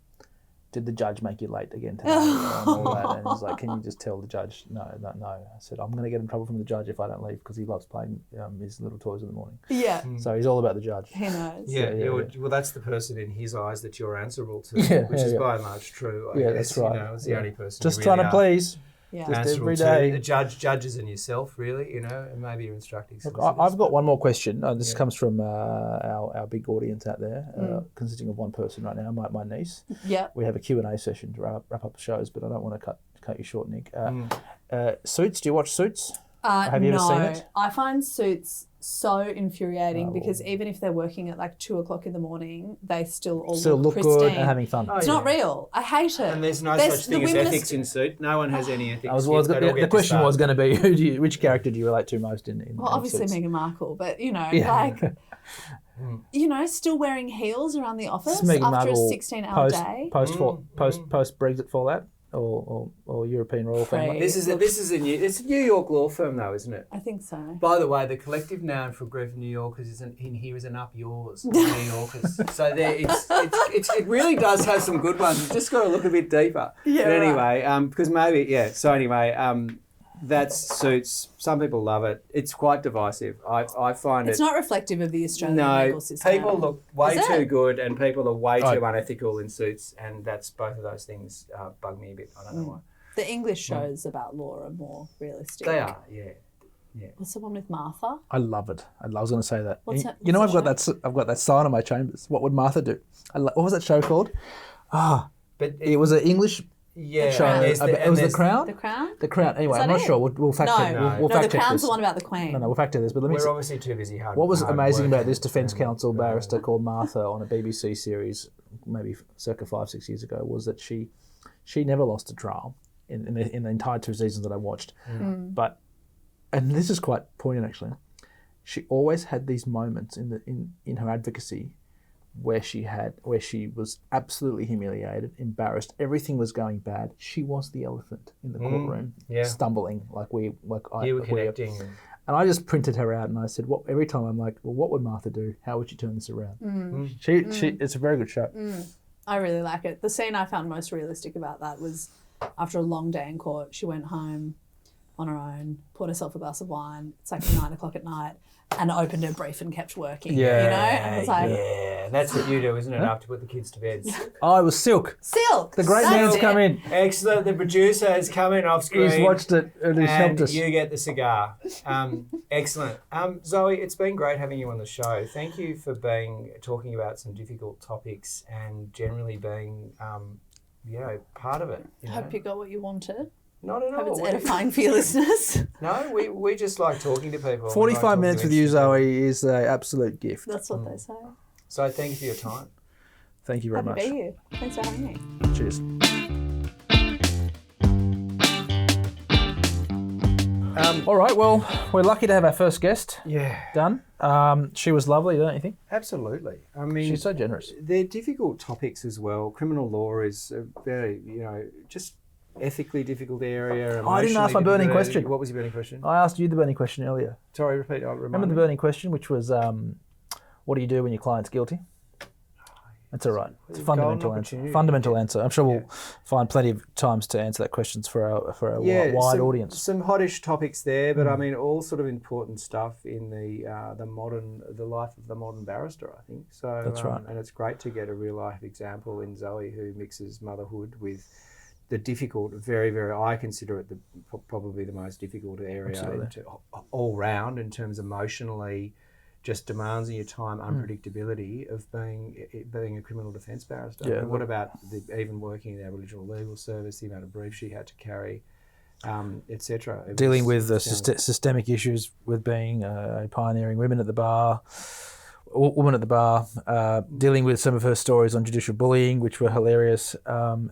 did the judge make you late again today? And all that. And he's like, can you just tell the judge? No. I said, I'm going to get in trouble from the judge if I don't leave because he loves playing his little toys in the morning. Yeah. So he's all about the judge. He knows. Yeah. Well, that's the person in his eyes that you're answerable to, which is by and large true. I guess, that's right. It's the only person Just you trying really to please. Yeah. Just answerable every to. day. The judges and yourself, really, and maybe you're instructing Look, solicitors. I've got one more question. This comes from our big audience out there, consisting of one person right now, my niece. Yeah. We have a Q&A session to wrap up the shows, but I don't want to cut you short, Nick. Suits, do you watch Suits? Have you ever seen it? I find Suits so infuriating because even if they're working at like 2:00 in the morning, they still all Look pristine. good and having fun. It's not real. I hate it. And there's no There's- such thing the as women are ethics in suit. No one has any ethics. The question was going to be, which character do you relate to most in Well, obviously Suits? Meghan Markle, but Yeah. still wearing heels around the office Meghan after Markle a 16-hour day. Post Brexit fallout or European royal family. This is it's a New York law firm though, isn't it? I think so. By the way, the collective noun for a group of New Yorkers is in here is an up yours, New Yorkers. So it really does have some good ones. You've just got to look a bit deeper. Yeah, but anyway, because maybe So anyway, that Suits. Some people love it. It's quite divisive. I find It's not reflective of the Australian legal system. People look way Is too it? good and people are way too unethical in Suits, and that's both of those things bug me a bit. I don't know why. The English shows about law are more realistic. They are, yeah. What's the one with Martha? I love it. I was going to say that. What's You- that- you know, what's I've that got that sign on my chambers. What would Martha do? What was that show called? But It was an English show. Crown. It was The Crown. The Crown? The Crown. Anyway, Is I'm that not it? sure. We'll fact check. No. We'll No, fact the check Crown's this. the one about the Queen. No, we'll fact check this. But let me. we're obviously too busy hard. What was hard amazing working. about this defence counsel barrister called Martha on a BBC series, maybe circa 5-6 years ago, was that she never lost a trial in the entire 2 seasons that I watched. But, and this is quite poignant actually, she always had these moments in her advocacy where she was absolutely humiliated, embarrassed, everything was going bad. She was the elephant in the courtroom, stumbling You were connecting. and I just printed her out and I said, every time I'm like, well, what would Martha do? How would she turn this around? It's a very good show. I really like it. The scene I found most realistic about that was after a long day in court, she went home on her own, poured herself a glass of wine. It's like 9 o'clock at night, and opened her brief and kept working. Yeah. You know? And it's like, Yeah, that's what you do, isn't it? After put the kids to bed. Oh, it was Silk. Silk. The great That's man's it. come in. Excellent. The producer has come in off screen. He's watched it and he's helped and us. you get the cigar. Excellent. Zoe, it's been great having you on the show. Thank you for talking about some difficult topics and generally being, part of it. I hope you got what you wanted. Not at Hope all. it's edifying for your listeners. No, we just like talking to people. 45 minutes with you, Zoe, is an absolute gift. That's what they say. So thank you for your time. Thank you very Happy to much. be here. Thanks for having me. Cheers. All right, well, we're lucky to have our first guest Yeah, done. She was lovely, don't you think? absolutely. I mean, She's so generous. they're difficult topics as well. Criminal law is a very, just ethically difficult area. I didn't ask my emotionally burning difficult question. area. What was your burning question? I asked you the burning question earlier. Sorry, repeat. Remember the burning question, which was, what do you do when your client's guilty? That's all right. It's a fundamental answer. opportunity. Fundamental answer. I'm sure we'll find plenty of times to answer that questions for our wide audience. Some hottish topics there, but I mean, all sort of important stuff in the life of the modern barrister, I think. So That's right. And it's great to get a real life example in Zoe, who mixes motherhood with the difficult, very, very. I consider it probably the most difficult area all round in terms emotionally. Just demands of your time, unpredictability of being a criminal defence barrister. Yeah, And what about even working in the Aboriginal Legal Service, the amount of briefs she had to carry, etc. Dealing with the systemic issues with being a pioneering woman at the bar, dealing with some of her stories on judicial bullying, which were hilarious, As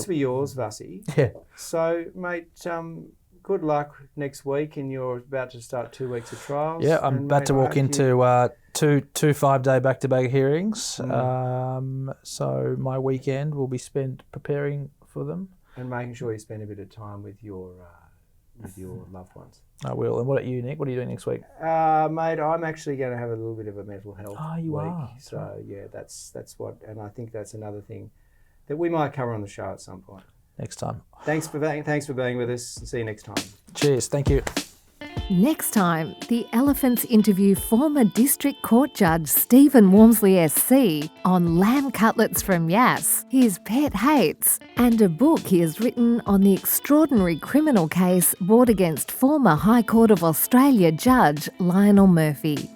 for yours, Vasi. Yeah. So, mate, good luck next week, and you're about to start 2 weeks of trials. Yeah, I'm and, about mate, to I walk hope into two 5-day back-to-back hearings. So my weekend will be spent preparing for them. and making sure you spend a bit of time with your loved ones. I will. And what about you, Nick? What are you doing next week? Mate, I'm actually going to have a little bit of a mental health you week. are. That's So right. yeah, that's what, and I think that's another thing that we might cover on the show at some point. Next time. Thanks for being with us. See you next time. Cheers. Thank you. Next time, the Elephants interview former District Court Judge Stephen Walmsley SC on lamb cutlets from Yass, his pet hates, and a book he has written on the extraordinary criminal case brought against former High Court of Australia Judge Lionel Murphy.